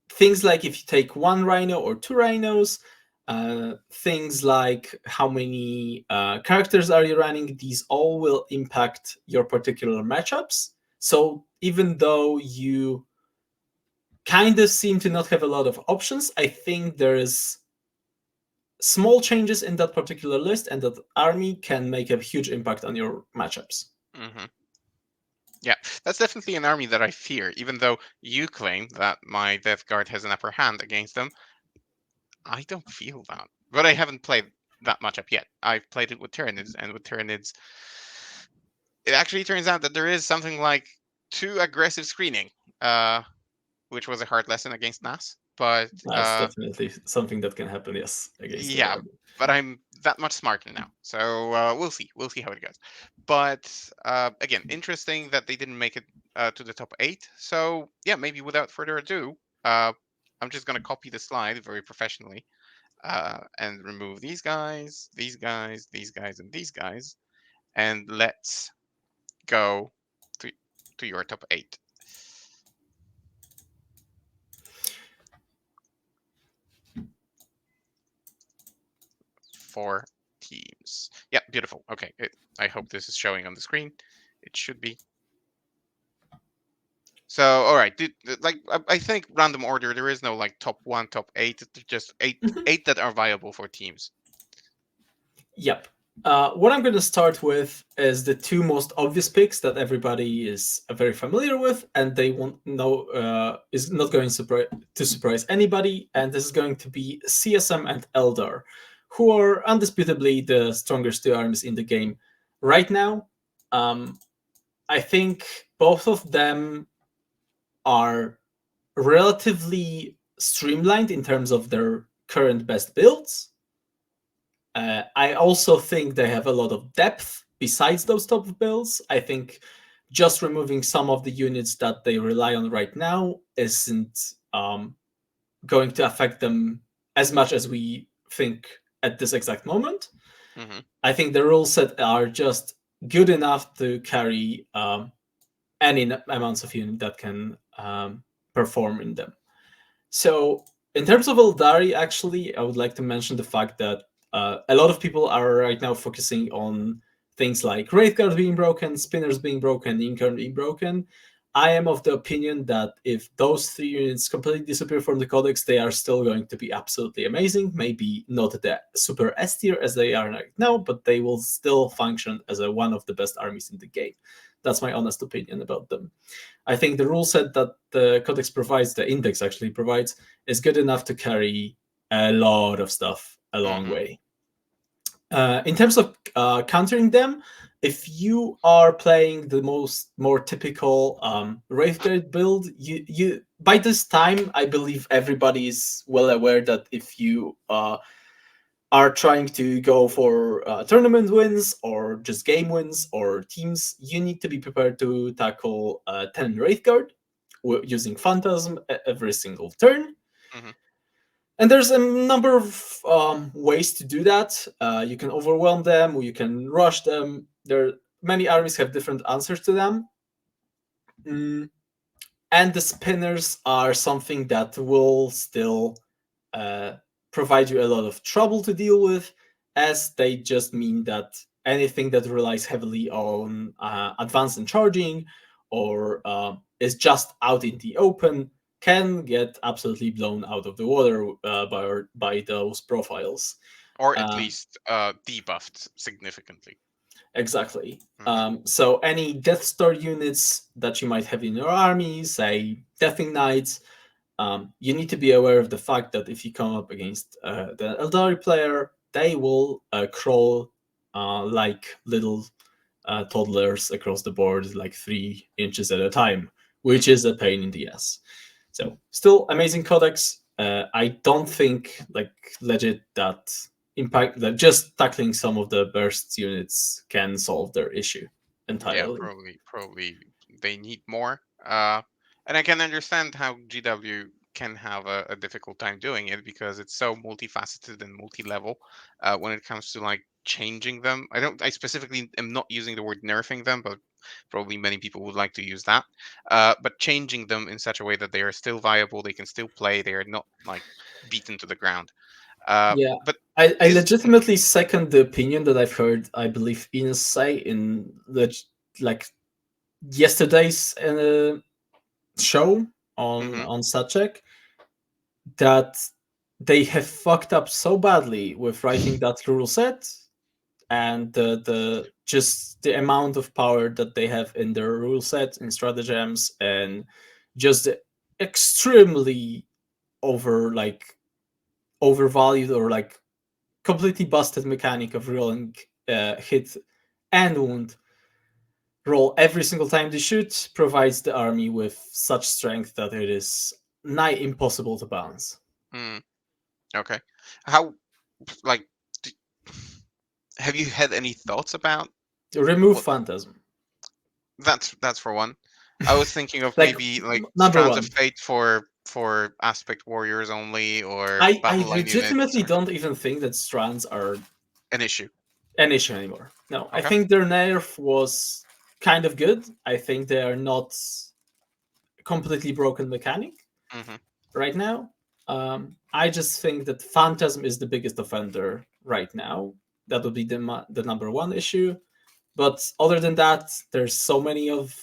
Things like if you take one rhino or two rhinos, things like how many characters are you running, these all will impact your particular matchups. So even though you kind of seem to not have a lot of options, I think there is small changes in that particular list, and that army can make a huge impact on your matchups.
Hmm. Yeah, that's definitely an army that I fear. Even though you claim that my Death Guard has an upper hand against them, I don't feel that. But I haven't played that much up yet. I've played it with Tyranids, and with Tyranids, it actually turns out that there is something like too aggressive screening, uh, which was a hard lesson against Nas. But
That's definitely something that can happen, yes, against the
yeah,
army.
but I'm that much smarter now, so we'll see. We'll see how it goes. But again, interesting that they didn't make it to the top 8. So yeah, maybe without further ado, I'm just gonna copy the slide very professionally and remove these guys, these guys, these guys, and these guys, and let's go to your top 8. 4 teams. Yeah, beautiful. Okay, I hope this is showing on the screen. It should be. So, all right, like I think random order. There is no like top 1, top 8. It's just
Mhm.
eight that are viable for teams.
Yep. What I'm going to start with is the two most obvious picks that everybody is very familiar with, and they won't know is not going to surprise anybody. And this is going to be CSM and Eldar, who are undisputably the strongest two armies in the game right now. I think both of them are relatively streamlined in terms of their current best builds. I also think they have a lot of depth besides those top builds. I think just removing some of the units that they rely on right now isn't going to affect them as much as we think at this exact moment.
Hmm.
I think the rule set are just good enough to carry any amounts of unit that can perform in them. So, in terms of Eldari, actually, I would like to mention the fact that a lot of people are right now focusing on things like Wraithguard being broken, Spinners being broken, Incarn being broken. I am of the opinion that if those three units completely disappear from the Codex, they are still going to be absolutely amazing. Maybe not the super S tier as they are right now, but they will still function as one of the best armies in the game. That's my honest opinion about them. I think the rule set that the Codex provides, the index actually provides, is good enough to carry a lot of stuff a long
Hmm.
way. In terms of countering them, if you are playing the more typical Wraithguard build, you by this time I believe everybody is well aware that if you are trying to go for tournament wins or just game wins or teams, you need to be prepared to tackle 10 Wraithguard using Phantasm every single turn.
Hmm.
And there's a number of ways to do that. You can overwhelm them, or you can rush them. Many armies have different answers to them. Mm, and the spinners are something that will still uh, provide you a lot of trouble to deal with, as they just mean that anything that relies heavily on advance and charging or is just out in the open can get absolutely blown out of the water by those profiles.
Or at
Uh,
least debuffed significantly.
exactly.
Hmm.
So any Death Star units that you might have in your army, say Deathing Knights, you need to be aware of the fact that if you come up against the Eldari player, they will crawl like little toddlers across the board, like 3 inches at a time, which
Hmm.
is a pain in the ass. So, still amazing codex. I don't think like legit that impact that just tackling some of the burst units can solve their issue
Yeah,
entirely.
probably they need more. And I can understand how GW can have a difficult time doing it because it's so multifaceted and multi-level when it comes to like changing them. I specifically am not using the word nerfing them, but probably many people would like to use that. But changing them in such a way that they are still viable, they can still play, they are not like beaten to the ground.
Yeah,
But
I
is
legitimately second the opinion that I've heard. I believe Ines say in the like yesterday's show
mhm,
on Satchek that they have fucked up so badly with writing that rule set and the just the amount of power that they have in their rule set and stratagems and just the extremely overvalued or like completely busted mechanic of rolling hit and wound roll every single time they shoot provides the army with such strength that it is nigh impossible to balance.
mm, okay. How like d- have you had any thoughts about
Remove
what
phantasm.
that's for one. I was thinking of
Like
maybe like
number
Strands of
one,
Fate for aspect warriors only or
I
battle line units
legitimately
or
don't even think that strands are
an issue.
an issue anymore. No, I
Okay.
think their nerf was kind of good. I think they are not completely broken mechanic
Hmm.
right now. I just think that Phantasm is the biggest offender right now. That would be the number one issue. But other than that, there's so many of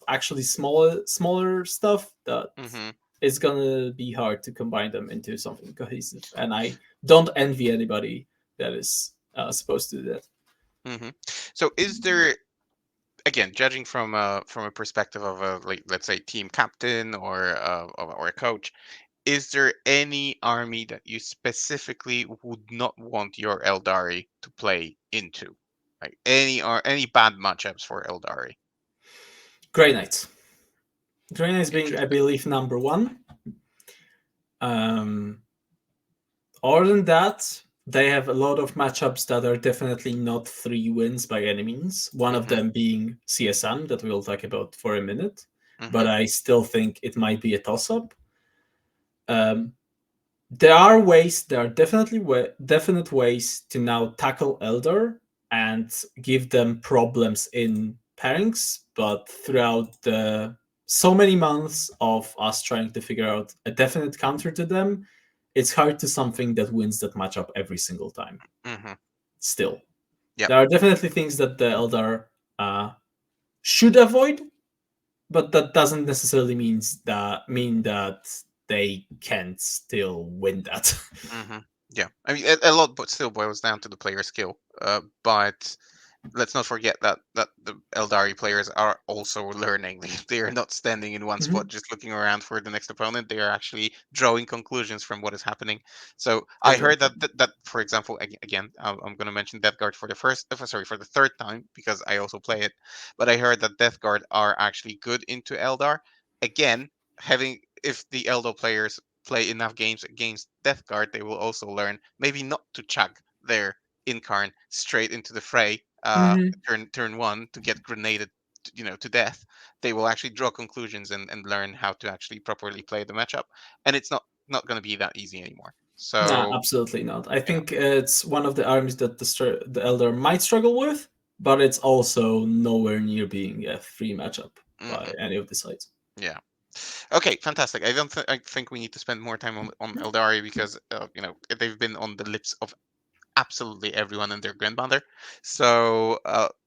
actually smaller stuff that
Hmm.
it's gonna be hard to combine them into something cohesive. And I don't envy anybody that is supposed to do that.
Hmm. So is there, again, judging from a perspective of a, like, let's say, team captain or a coach, is there any army that you specifically would not want your Eldari to play into? Like any bad matchups for Eldari?
Grey Knights. Grey Knights being, I
Interesting.
believe, number one. Um, Other than that, they have a lot of matchups that are definitely not 3 wins by any means. One of
Hmm.
them being CSM, that we'll talk about for a minute. But
Hmm.
I still think it might be a toss up. Um, there are ways, there are definite ways to now tackle Elder and give them problems in pairings, but throughout the so many months of us trying to figure out a definite counter to them, it's hard to something that wins that matchup every single time.
Hmm.
Still,
Yep.
there are definitely things that the Eldar should avoid, but that doesn't necessarily mean that they can't still win that.
Hmm. Yeah. I mean, a lot, but still boils down to the player skill. But let's not forget that the Eldari players are also learning. They are not standing in one spot
Mhm.
just looking around for the next opponent. They are actually drawing conclusions from what is happening. So I heard
Exactly.
that for example, again, I'm going to mention Death Guard for the for the third time because I also play it. But I heard that Death Guard are actually good into Eldar. Again, having if the Eldar players play enough games against Death Guard, they will also learn maybe not to chug their Incarn straight into the fray
Mhm.
turn one to get grenaded to death. They will actually draw conclusions and learn how to actually properly play the matchup, and it's not going to be that easy anymore.
Nah,
So
absolutely not. I
yeah.
think it's one of the armies that the Elder might struggle with, but it's also nowhere near being a free matchup by
Hmm.
any of the sides.
Yeah. Okay, fantastic. I don't I think we need to spend more time on Eldari because they've been on the lips of absolutely everyone and their grandmother. So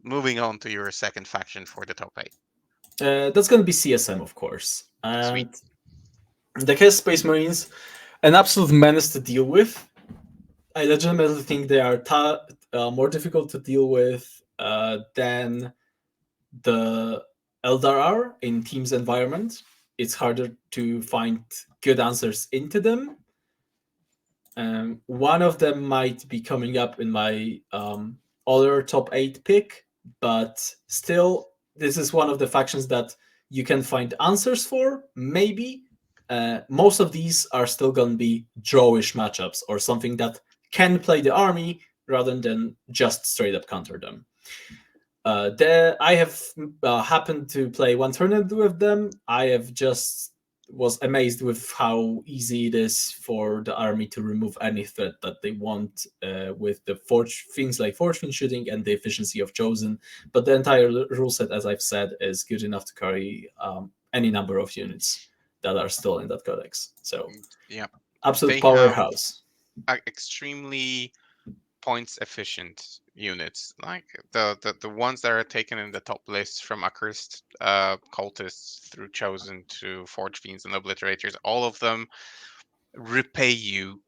moving on to your second faction for the top eight.
That's going to be CSM, of course.
Sweet.
And the Chaos Space Marines, an absolute menace to deal with. I legitimately think they are more difficult to deal with than the Eldar are in Team's environment. It's harder to find good answers into them. One of them might be coming up in my other top 8 pick, but still, this is one of the factions that you can find answers for, maybe. Most of these are still going to be drawish matchups or something that can play the army rather than just straight up counter them. I have happened to play one tournament with them. I have just was amazed with how easy it is for the army to remove any threat that they want with the things like forge fiend shooting and the efficiency of chosen. But the entire rule set, as I've said, is good enough to carry any number of units that are still in that codex. So
Yeah,
absolute
they have
powerhouse.
extremely points efficient units, like the ones that are taken in the top lists from accursed cultists through chosen to forge fiends and obliterators. All of them repay you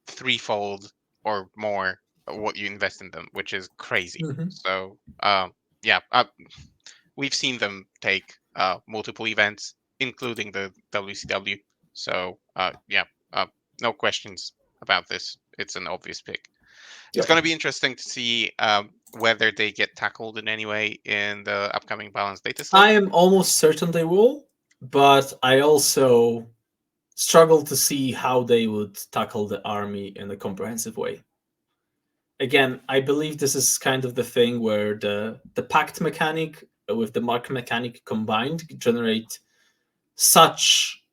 threefold or more what you invest in them, which is crazy.
Mm-hmm.
So yeah, we've seen them take multiple events, including the WCW. So yeah, no questions about this. It's an obvious pick. It's
Yep.
going to be interesting to see whether they get tackled in any way in the upcoming balanced data slate.
I am almost certain they will, but I also struggle to see how they would tackle the army in a comprehensive way. Again, I believe this is kind of the thing where the pact mechanic with the mark mechanic combined generate such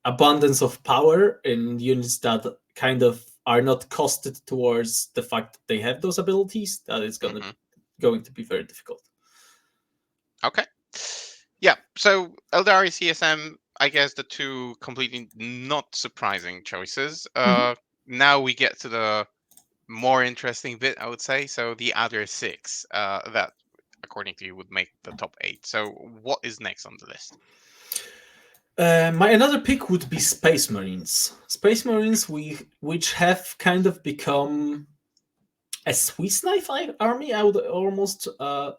abundance of power in units that kind of are not costed towards the fact that they have those abilities that it's
Hmm.
going to be very difficult.
Okay. Yeah. So Eldari CSM, I guess the two completely not surprising choices.
Mm-hmm.
Now we get to the more interesting bit, I would say. So the other six that, according to you, would make the top eight. So what is next on the list?
My another pick would be Space Marines. Space Marines, which have kind of become a Swiss knife army, I would almost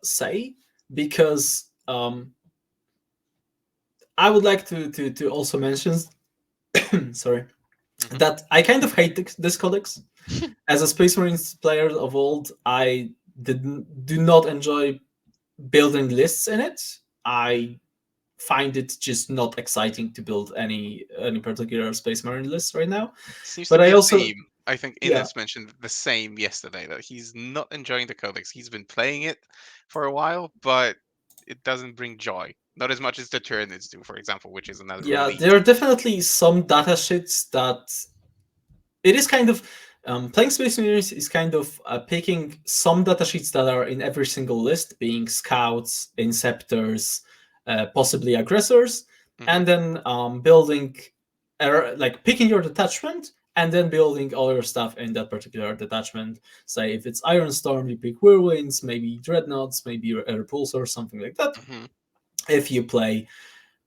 say, because I would like to also mention, sorry,
Hmm.
that I kind of hate this codex. As a Space Marines player of old, I do not enjoy building lists in it. I find it just not exciting to build any particular Space Marine list right now.
Seems to
But
be
I
a
also,
theme. I think
yeah,
Ines mentioned the same yesterday that he's not enjoying the codex. He's been playing it for a while, but it doesn't bring joy. Not as much as the Tyranids do, for example, which is another
yeah, there
elite.
are definitely some data sheets that it is kind of playing Space Marines is kind of picking some datasheets that are in every single list, being scouts, inceptors, possibly aggressors,
Hmm.
and then building, like picking your detachment and then building all your stuff in that particular detachment. Say if it's Iron Storm, you pick Whirlwinds, maybe Dreadnoughts, maybe a Repulsor, something like that.
Hmm.
If you play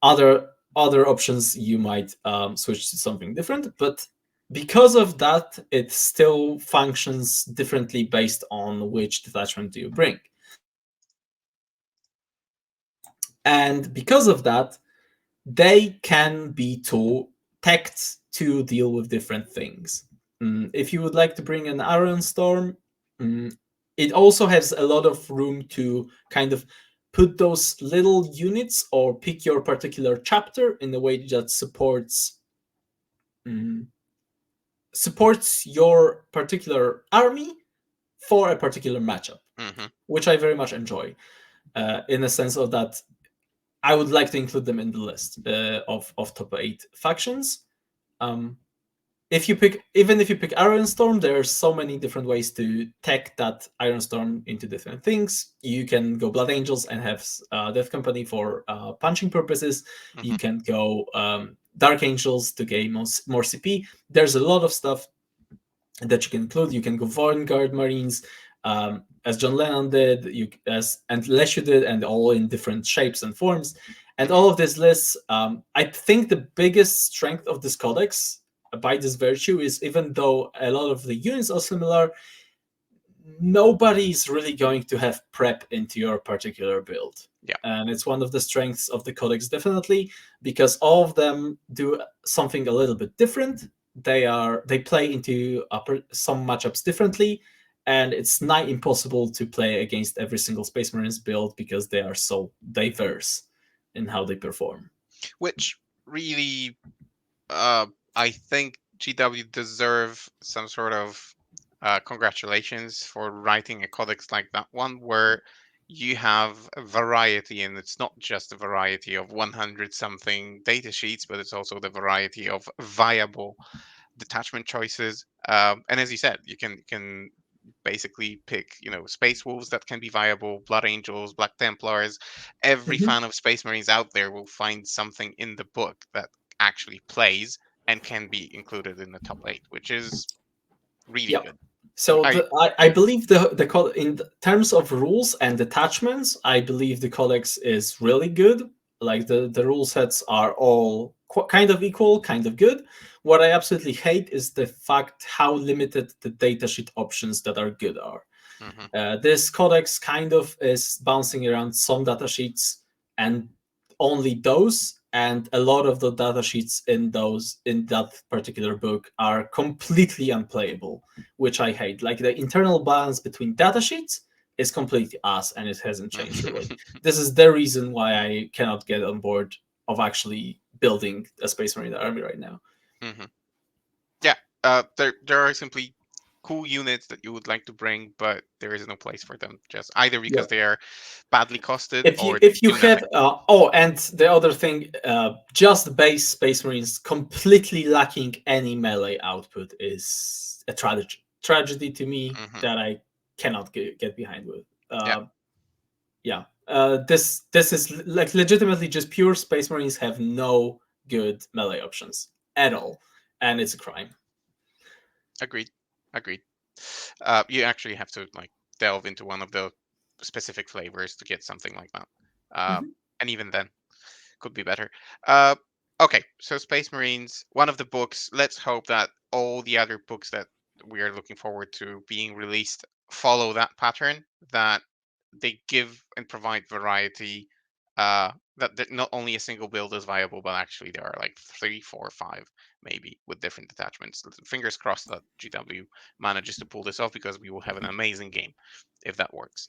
other options, you might switch to something different, but because of that, it still functions differently based on which detachment do you bring. And because of that, they can be teched to deal with different things. If you would like to bring an Iron Storm, it also has a lot of room to kind of put those little units or pick your particular chapter in a way that mm, supports your particular army for a particular matchup,
Hmm.
which I very much enjoy. In a sense of that, I would like to include them in the list of top 8 factions. Um, even if you pick Ironstorm, there are so many different ways to tech that Ironstorm into different things. You can go Blood Angels and have Death Company for punching purposes. You
Hmm.
can go Dark Angels to gain more CP. There's a lot of stuff that you can include. You can go Vanguard Marines, as John Lennon did, and Leshu did, and all in different shapes and forms. And
Hmm.
all of these lists, I think the biggest strength of this codex, by this virtue, is even though a lot of the units are similar, nobody's really going to have prep into your particular build.
Yeah.
And it's one of the strengths of the codex, definitely, because all of them do something a little bit different. They play into some matchups differently, and it's nigh impossible to play against every single Space Marines build because they are so diverse in how they perform.
Which really, uh, I think GW deserve some sort of congratulations for writing a codex like that one, where you have a variety, and it's not just a variety of 100 something data sheets, but it's also the variety of viable detachment choices. And as you said, you can basically pick, Space Wolves that can be viable, Blood Angels, Black Templars. Every
Mhm.
fan of Space Marines out there will find something in the book that actually plays and can be included in the top 8, which is really
Yep.
good.
So
I
I believe in terms of rules and attachments, I believe the codex is really good. Like the rule sets are all kind of equal, kind of good. What I absolutely hate is the fact how limited the datasheet options that are good are.
hmm
This codex kind of is bouncing around some datasheets and only those, and a lot of the datasheets in that particular book are completely unplayable, which I hate. Like the internal balance between datasheets is completely ass, and it hasn't changed really. This is the reason why I cannot get on board of actually building a Space Marine army right now.
hmm Yeah, there are simply cool units that you would like to bring, but there is no place for them, just either
Yeah.
because they are badly costed
if you
or
if you
do nothing.
have and the other thing, just base Space Marines completely lacking any melee output is a tragedy to me
Hmm.
that I cannot get behind with.
Yeah,
Yeah, this is like legitimately just pure Space Marines have no good melee options at all, and it's a crime.
agreed, agreed. You actually have to like delve into one of the specific flavors to get something like that, uh,
Mhm.
and even then could be better. Uh, okay, so Space Marines, one of the books. Let's hope that all the other books that we are looking forward to being released follow that pattern. That they give and provide variety. That not only a single build is viable, but actually there are like three, four, five, maybe with different attachments. Fingers crossed that GW manages to pull this off, because we will have an amazing game if that works.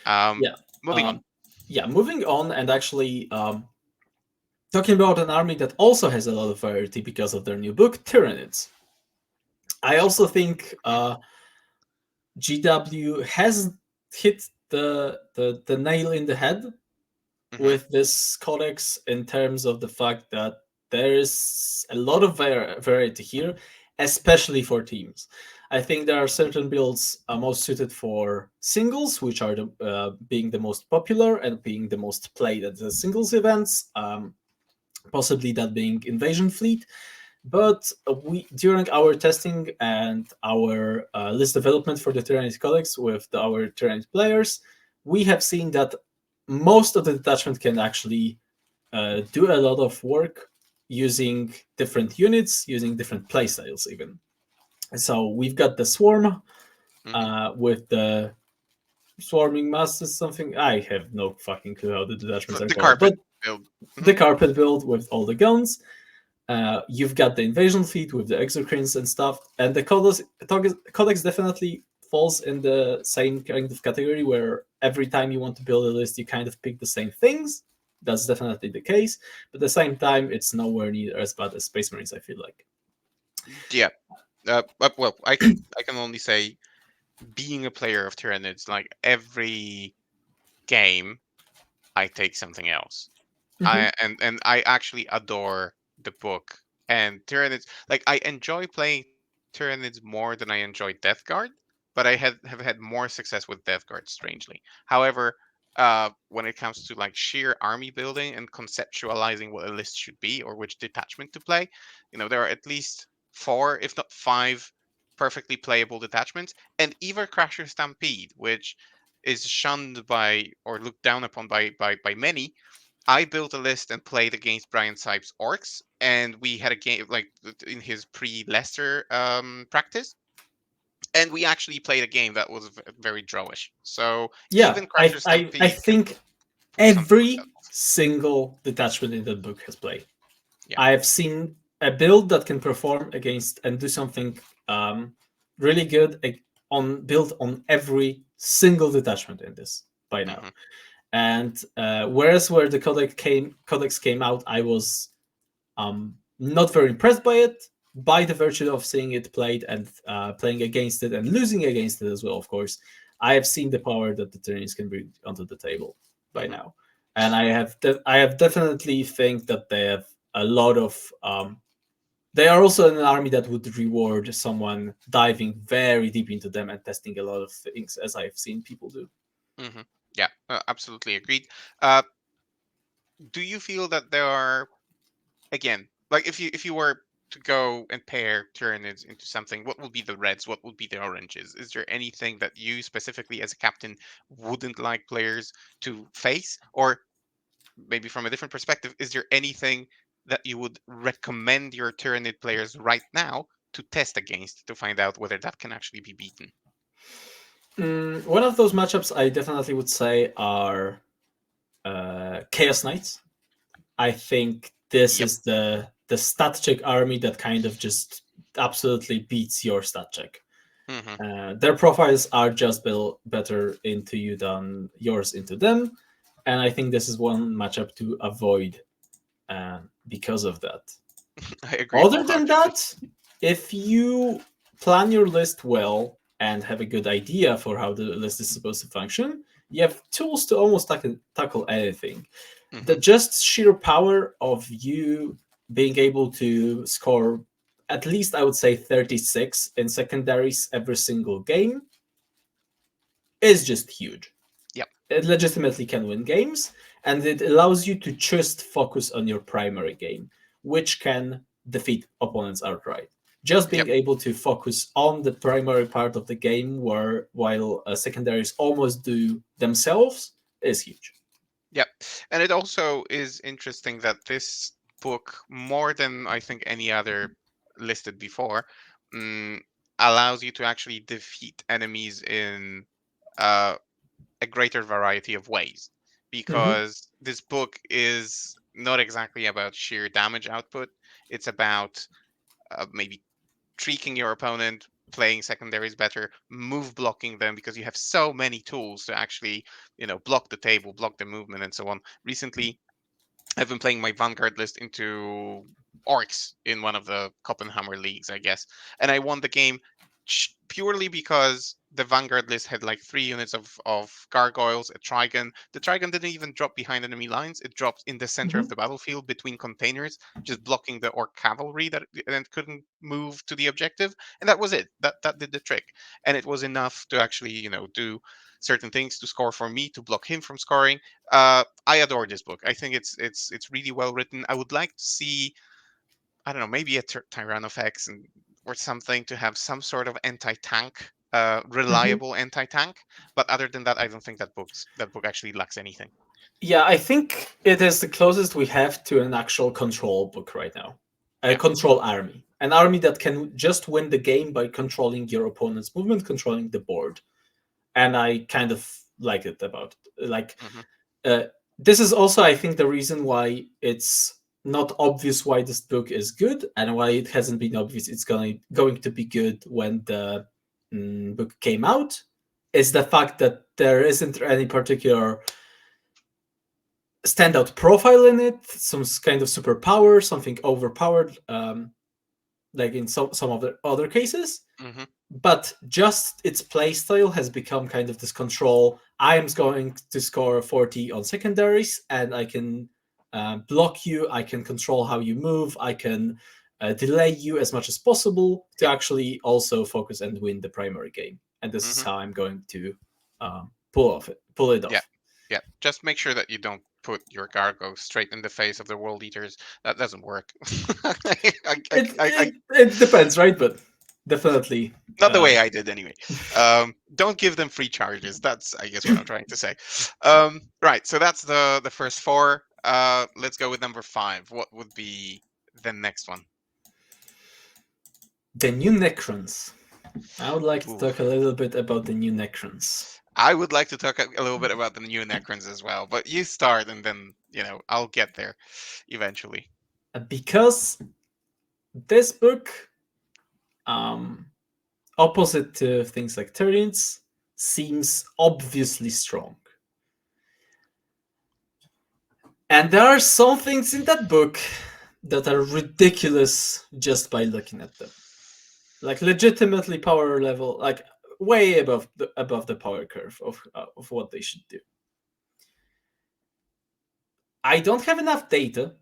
Um,
Yeah.
moving on.
Um, yeah. Moving on, and actually, talking about an army that also has a lot of variety because of their new book, Tyranids. I also think GW has hit the nail in the head
Hmm.
with this codex in terms of the fact that there is a lot of variety here, especially for teams. I think there are certain builds most suited for singles, which are being the most popular and being the most played at the singles events. Possibly that being Invasion Fleet, but we during our testing and our list development for the Tyranid Codex with our Tyranid players, we have seen that most of the detachment can actually do a lot of work using different units, using different playstyles even. So we've got the Swarm
Hmm.
with the Swarming Masters, something. I have no fucking clue how the detachments are
The
called,
carpet
but
build. Hmm.
the carpet build with all the guns. You've got the invasion fleet with the exocrines and stuff, and the codex definitely falls in the same kind of category where every time you want to build a list, you kind of pick the same things. That's definitely the case, but at the same time, it's nowhere near as bad as Space Marines. I feel like.
Yeah. Well, I can only say, being a player of Tyranids, like every game, I take something else.
Mhm.
And I actually adore the book And Tyranids, like I enjoy playing Tyranids more than I enjoy Death Guard, but have had more success with Death Guard, strangely. However, when it comes to like sheer army building and conceptualizing what a list should be or which detachment to play, there are at least four, if not five, perfectly playable detachments, and Ever Crasher Stampede, which is shunned by or looked down upon by many. I built a list and played against Brian Sipes' orcs, and we had a game like in his pre-Leicester practice, and we actually played a game that was very drawish. So
Yeah,
even Crasher
I
Stampede can
think
do something like that.
every single detachment in that book has played.
Yeah.
I have seen a build that can perform against and do something um, really good on built on every single detachment in this by now.
Hmm.
And whereas where the codex came out, I was not very impressed by it, by the virtue of seeing it played and playing against it and losing against it as well. Of course, I have seen the power that the Tyranids can bring onto the table by
Hmm.
now, and I have definitely think that they have a lot of. They are also an army that would reward someone diving very deep into them and testing a lot of things, as I've seen people do.
Hmm. Yeah, absolutely agreed. Uh, do you feel that there are, again, like if you were to go and pair Tyranids into something, what would be the reds? What would be the oranges? Is there anything that you specifically as a captain wouldn't like players to face? Or maybe from a different perspective, is there anything that you would recommend your Tyranid players right now to test against to find out whether that can actually be beaten?
One of those matchups I definitely would say are Chaos Knights. I think this
Yep.
is the stat check army that kind of just absolutely beats your stat check.
Hmm.
Their profiles are just built better into you than yours into them, and I think this is one matchup to avoid because of that.
I agree
Other than
wholeheartedly.
that, if you plan your list well and have a good idea for how the list is supposed to function, you have tools to almost tackle anything. The
Hmm.
just sheer power of you being able to score at least, I would say, 36 in secondaries every single game is just huge.
Yep.
It legitimately can win games, and it allows you to just focus on your primary game, which can defeat opponents outright. Just
Yep.
being able to focus on the primary part of the game, while secondaries almost do themselves, is huge.
Yep. And it also is interesting that this book, more than I think any other listed before, mm, allows you to actually defeat enemies in uh, a greater variety of ways.
Mhm.
Because this book is not exactly about sheer damage output, it's about maybe tweaking your opponent, playing secondaries better, move blocking them because you have so many tools to actually, block the table, block the movement, and so on. Recently, I've been playing my Vanguard list into orcs in one of the Copenhagen leagues, I guess, and I won the game purely because the Vanguard list had like 3 units of gargoyles, a trigon. The trigon didn't even drop behind enemy lines; it dropped in the center of
Mhm.
the battlefield between containers, just blocking the orc cavalry that and couldn't move to the objective, and that was it. That did the trick, and it was enough to actually do certain things to score for me to block him from scoring. I adore this book. I think it's really well written. I would like to see, I don't know, maybe a Tyrannofex or something to have some sort of anti-tank,
Mhm.
reliable anti-tank. But other than that, I don't think that book actually lacks anything.
Yeah, I think it is the closest we have to an actual control book right now. A
Yeah.
control army. An army that can just win the game by controlling your opponent's movement, controlling the board. And I kind of like it about it. Like,
Hmm.
uh, this is also, I think, the reason why it's not obvious why this book is good and why it hasn't been obvious it's going to be good when the book came out, is the fact that there isn't any particular standout profile in it, some kind of superpower, something overpowered, like in some of the other cases.
Hmm.
But just its playstyle has become kind of this control. I am going to score 40 on secondaries, and I can block you. I can control how you move. I can delay you as much as possible to actually also focus and win the primary game. And this is
Hmm.
how I'm going to pull it
Yeah.
off.
Yeah. Just make sure that you don't put your cargo straight in the face of the world eaters. That doesn't work.
It depends, right? But definitely.
Not the way I did anyway. Don't give them free charges. That's, I guess, what I'm trying to say. Right. So that's the first four. Let's go with number five. What would be the next one?
The new Necrons. I would like to
Ooh.
talk a little bit about the new Necrons.
I would like to talk a little bit about the new Necrons as well, but you start and then, I'll get there eventually.
Because this book, um, opposite to things like Tyranids, seems obviously strong. And there are some things in that book that are ridiculous just by looking at them. Like legitimately power level, like way above the power curve of what they should do. I don't have enough data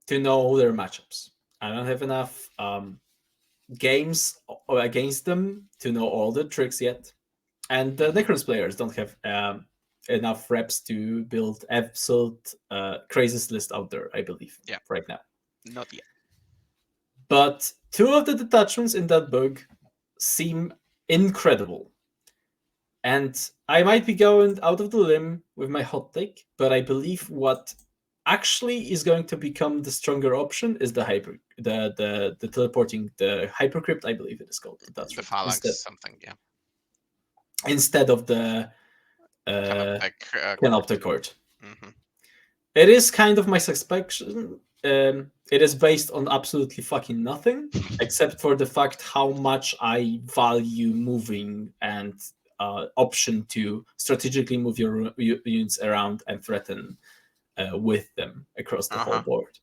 to know their matchups. I don't have enough games against them to know all the tricks yet. And the
Hmm.
Necrons players don't have enough reps to build absolute craziest list out there, I believe,
Yeah,
right now.
not yet.
But two of the detachments in that book seem incredible. And I might be going out of the limb with my hot take, but I believe what actually is going to become the stronger option is the teleporting, the hypercrypt, I believe it is called the
The
attachment,
phalanx something, yeah.
instead of the
Kind of
uh,
like court.
canopter cord.
Hmm.
It is kind of my suspicion. It is based on absolutely fucking nothing, except for the fact how much I value moving and option to strategically move your units around and threaten with them across the whole
Uh-huh.
board.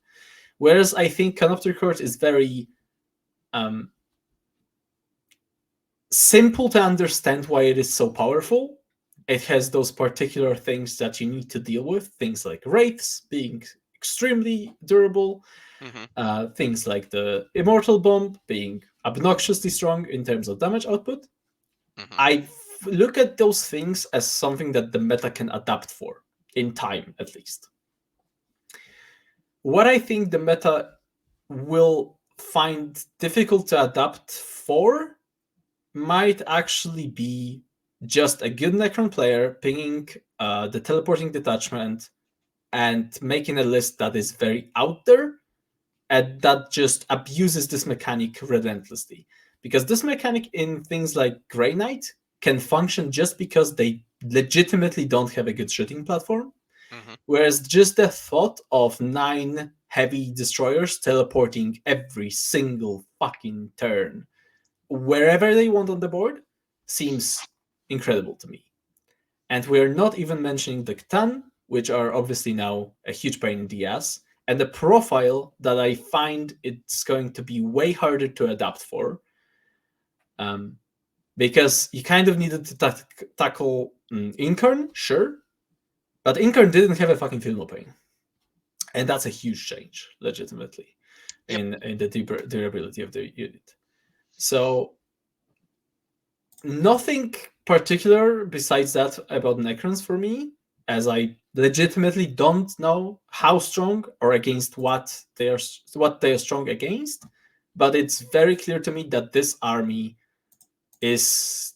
Whereas I think Canopter Court is very um, simple to understand why it is so powerful. It has those particular things that you need to deal with, things like wraiths being extremely durable,
Hmm.
things like the immortal bomb being obnoxiously strong in terms of damage output.
Hmm.
I look at those things as something that the meta can adapt for in time, at least. What I think the meta will find difficult to adapt for might actually be just a good Necron player pinging the teleporting detachment and making a list that is very out there and that just abuses this mechanic relentlessly. Because this mechanic in things like Grey Knight can function just because they legitimately don't have a good shooting platform.
Hmm.
Whereas just the thought of 9 heavy destroyers teleporting every single fucking turn wherever they want on the board seems incredible to me. And we're not even mentioning the Catan, which are obviously now a huge pain in the ass, and the profile that I find it's going to be way harder to adapt for, um, because you kind of needed to tackle Incarn, sure, but Incarn didn't have a fucking feel no pain, and that's a huge change, legitimately,
Yep.
in the durability of the unit. So nothing particular besides that about Necrons for me, as I legitimately don't know how strong or against what they are strong against. But it's very clear to me that this army is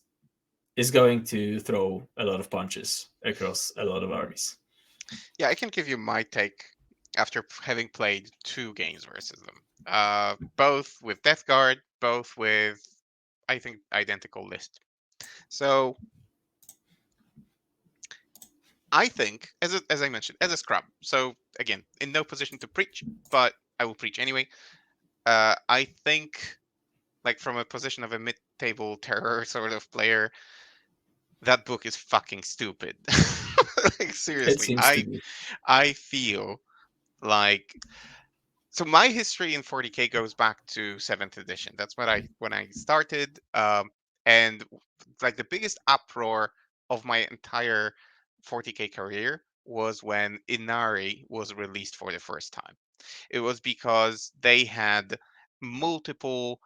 is going to throw a lot of punches across a lot of armies.
Yeah, I can give you my take after having played two games versus them. Both with Death Guard, both with, I think, identical list. So I think, as I mentioned, as a scrub. So again, in no position to preach, but I will preach anyway. I think, like from a position of a mid-table terror sort of player, that book is fucking stupid. Like
It
seriously,
seems to
I
be.
I feel like, so my history in 40k goes back to 7th edition. That's when I started, and like the biggest uproar of my entire 40k career was when Inari was released for the first time. It was because they had multiple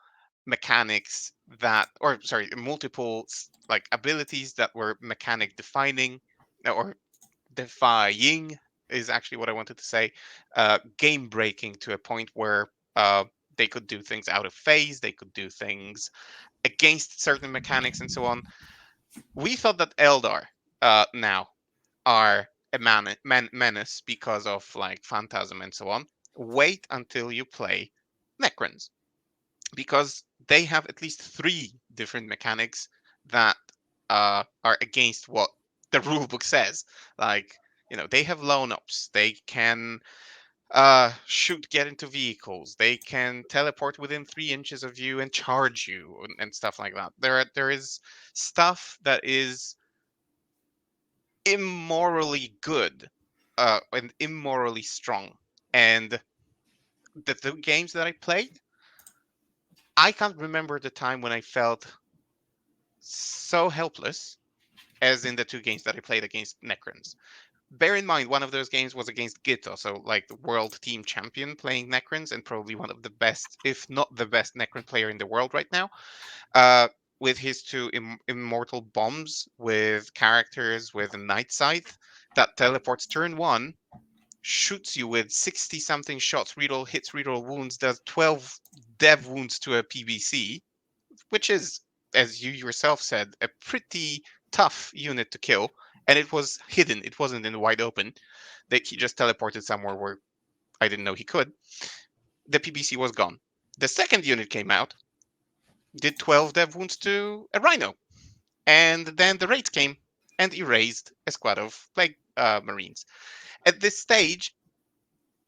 mechanics that, or sorry, multiple like abilities that were mechanic defining, or defying is actually what I wanted to say. Game breaking to a point where they could do things out of phase, they could do things against certain mechanics, and so on. We thought that Eldar now are a menace because of like Phantasm and so on. Wait until you play Necrons, because they have at least three different mechanics that are against what the rulebook says. Like, they have lone ops. They can shoot, get into vehicles. They can teleport within 3 inches of you and charge you, and stuff like that. There is stuff that is immorally good, and immorally strong. And the games that I played, I can't remember the time when I felt so helpless as in the two games that I played against Necrons. Bear in mind, one of those games was against Gito, so like the world team champion playing Necrons, and probably one of the best, if not the best, Necron player in the world right now. Uh, with his two immortal bombs, with characters with a Night Scythe that teleports turn one, shoots you with 60 something shots, reroll hits, reroll wounds, does 12 dev wounds to a PBC, which is, as you yourself said, a pretty tough unit to kill. And it was hidden; it wasn't in the wide open. That he just teleported somewhere where I didn't know he could. The PBC was gone. The second unit came out, did 12 dev wounds to a Rhino, and then the raids came and erased a squad of Plague Marines. At this stage,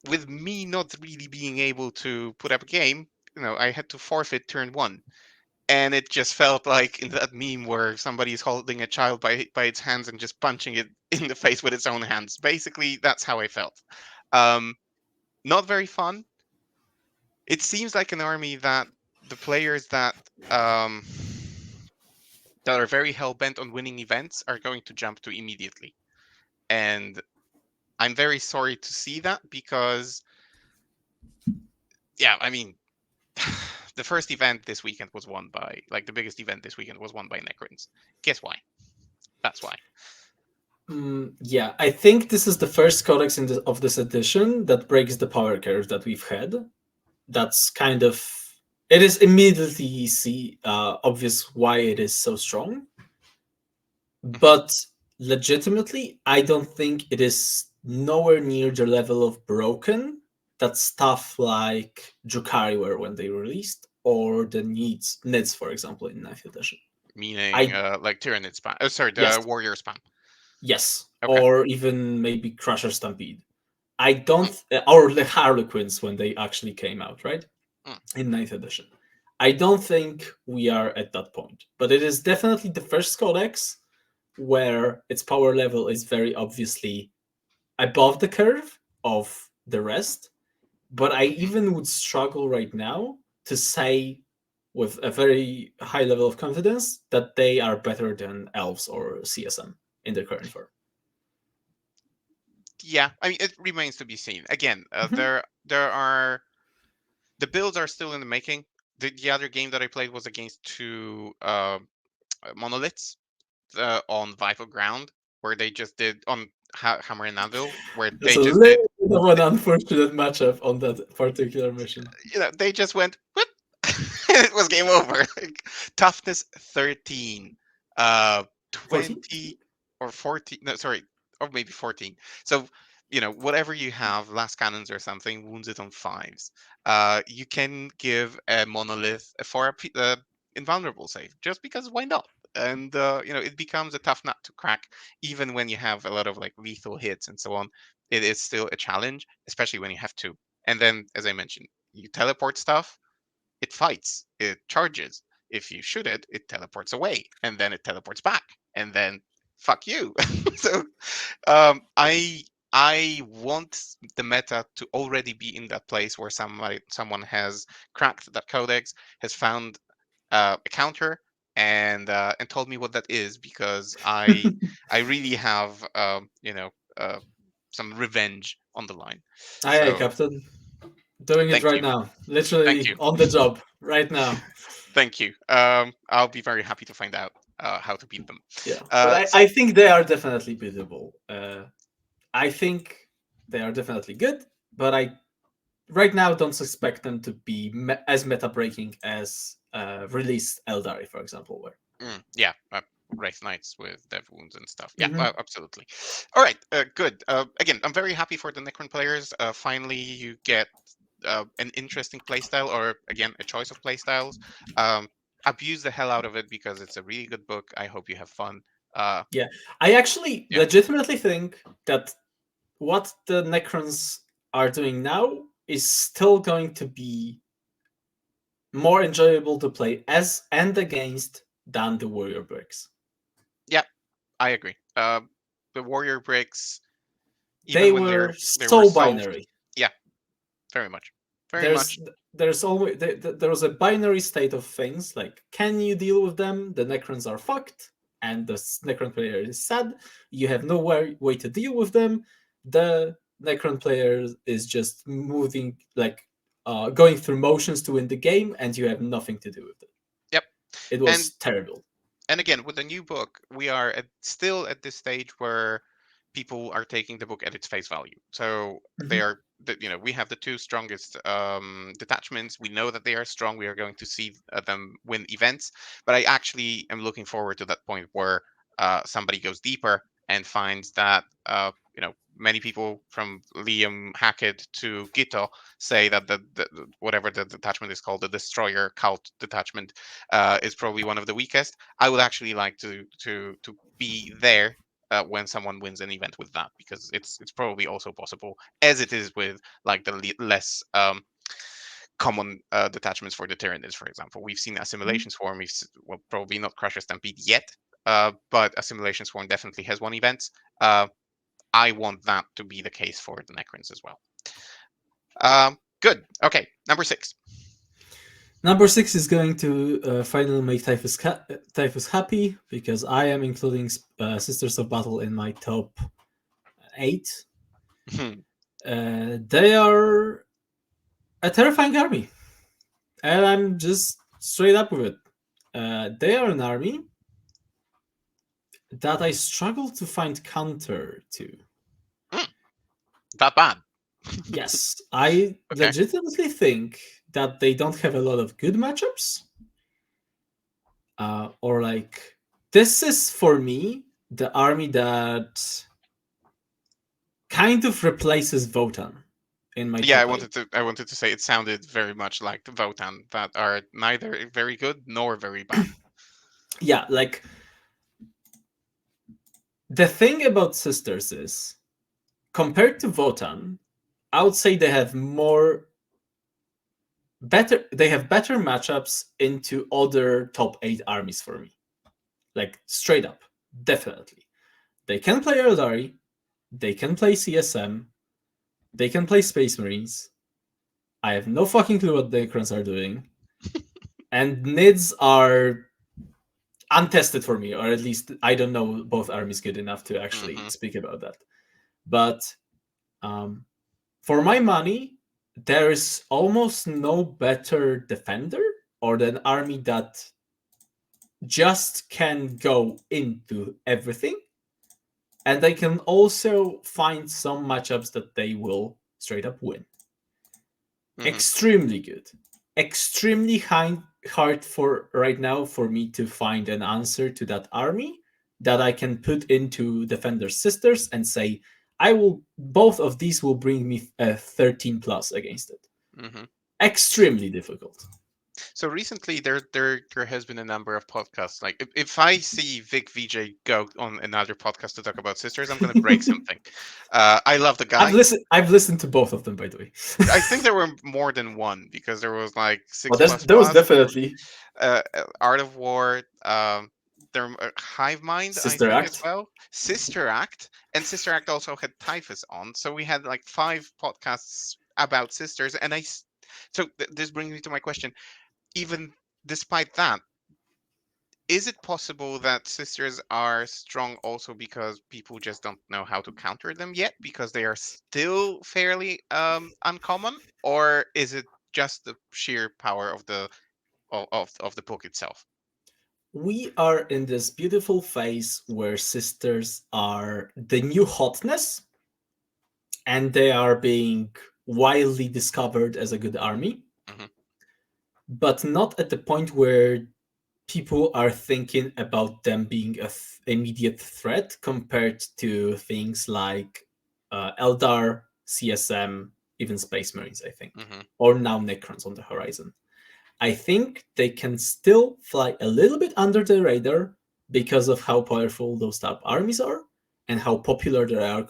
with me not really being able to put up a game, I had to forfeit turn one. And it just felt like in that meme where somebody is holding a child by its hands and just punching it in the face with its own hands. Basically, that's how I felt. Um, Not very fun. It seems like an army that the players um, that are very hell bent on winning events are going to jump to immediately, and I'm very sorry to see that, because, yeah, I mean, the first event this weekend was won by, like, the biggest event this weekend was won by Necrons. Guess why? That's why.
Yeah, I think this is the first codex of this edition that breaks the power curve that we've had. That's kind of, it is immediately obvious why it is so strong,
Mhm.
but legitimately, I don't think it is nowhere near the level of broken that stuff like Drukhari were when they released, or the Nids, for example, in 9th edition.
Meaning,
I
like Tyranid spam. Oh, sorry,
Yes,
the warrior spam.
yes,
Okay.
or even maybe Crusher Stampede. I
Mm,
don't, or the Harlequins when they actually came out, right?
mm.
In 9th edition. I don't think we are at that point, but it is definitely the first codex where its power level is very obviously above the curve of the rest. But I
Mhm.
even would struggle right now to say with a very high level of confidence that they are better than elves or CSM in their current form.
Yeah, I mean, it remains to be seen. Again,
Mhm.
there are the builds are still in the making. The other game that I played was against two monoliths on Vital Ground, where they just did on Hammer and Anvil, where
That's
they
a
just did,
little bit of an unfortunate matchup on that particular mission.
they just went whoop, and it was game over. Like, toughness 13, uh,
14?
20 or 14. No, sorry, or maybe 14. So, whatever you have, last cannons or something, wounds it on fives. You can give a monolith for invulnerable save, just because why not? And it becomes a tough nut to crack, even when you have a lot of like lethal hits and so on. It is still a challenge, especially when you have to. And then, as I mentioned, you teleport stuff, it fights, it charges. If you shoot it, it teleports away, and then it teleports back, and then fuck you. So, I want the meta to already be in that place where someone has cracked that codex, has found a counter, and told me what that is, because I really have some revenge on the line.
Aye, aye,
So
Captain. Doing it
Thank
right
you.
now.
Thank
Literally
you.
on the job right now.
Thank you. I'll be very happy to find out how to beat them.
Yeah, but I,
So
I think they are definitely beatable. I think they are definitely good, but I right now don't expect them to be as meta breaking as released Eldari, for example, were.
yeah, Wraith Knights with dev wounds and stuff. Yeah,
Hmm.
absolutely. All right, good. Again, I'm very happy for the Necron players. Finally, you get an interesting playstyle, or again, a choice of playstyles. Abuse the hell out of it because it's a really good book. I hope you have fun. Uh,
Yeah, I actually
yeah,
legitimately think that what the Necrons are doing now is still going to be more enjoyable to play as and against than the Warrior Bricks.
yeah, I agree. The Warrior bricks,
They
even when
were
they were
so
solved,
binary.
yeah, very much, very
There's
much.
there's always there was a binary state of things like can you deal with them? The Necrons are fucked, and the Necron player is sad. You have no way to deal with them. The Necron player is just moving like going through motions to win the game, and you have nothing to do with it.
Yep,
It
and
was terrible.
again with the new book we are still at this stage where people are taking the book at its face value, so they
Mhm.
are we have the two strongest detachments. We know that they are strong. We are going to see them win events, but I actually am looking forward to that point where somebody goes deeper and finds that many people from Liam Hackett to Gito say that whatever the detachment is called, the destroyer cult detachment, is probably one of the weakest. I would actually like to be there when someone wins an event with that, because it's probably also possible, as it is with like the less common detachments for the Tyranids, for example. We've seen
Mhm.
Assimilation Swarm. Well, probably not Crusher Stampede yet, but Assimilation Swarm definitely has won events. Uh, I want that to be the case for the Necrons as well. Good. Okay, number 6.
Number 6 is going to finally make Typhus happy because I am including Sisters of Battle in my top 8. They are a terrifying army, and I'm just straight up with it. They are an army that I struggle to find counter to.
That bad.
Yes, I
Okay.
legitimately think that they don't have a lot of good matchups, or like this is for me the army that kind of replaces Votan in my
Yeah,
top 8.
I wanted to say it sounded very much like the Votan, that are neither very good nor very bad.
Yeah, like the thing about Sisters is compared to Votan, I would say they have better matchups into other top 8 armies for me. Like straight up, definitely. They can play Eldari, they can play CSM, they can play Space Marines. I have no fucking clue what the Necrons are doing. And NIDs are untested for me, or at least I don't know both armies good enough to actually
Hmm.
speak about that. But um, for my money, there is almost no better defender or an army that just can go into everything, and they can also find some matchups that they will straight up win.
Hmm.
Extremely good. Extremely hard for right now for me to find an answer to that army that I can put into Defender Sisters and say, I will, both of these will bring me a 13 plus against it.
Hmm.
Extremely difficult.
So recently, there has been a number of podcasts. Like if I see Vic VJ go on another podcast to talk about sisters, I'm gonna break something. I love the guy.
I've listened to both of them, by the way.
I think there were more than one, because there was like
Well,
six
there's
plus
there was
plus,
definitely
Art of War, there Hive Mind, I
Sister
think as
Act.
well, Sister Act, and Sister Act also had Typhus on. So we had like 5 podcasts about sisters, and this brings me to my question. Even despite that, is it possible that sisters are strong also because people just don't know how to counter them yet because they are still fairly uncommon, or is it just the sheer power of the book itself?
We are in this beautiful phase where sisters are the new hotness, and they are being widely discovered as a good army,
Hmm.
but not at the point where people are thinking about them being a immediate threat compared to things like Eldar, CSM, even Space Marines, I think,
Hmm.
or now Necrons on the horizon. I think they can still fly a little bit under the radar because of how powerful those type armies are and how popular they are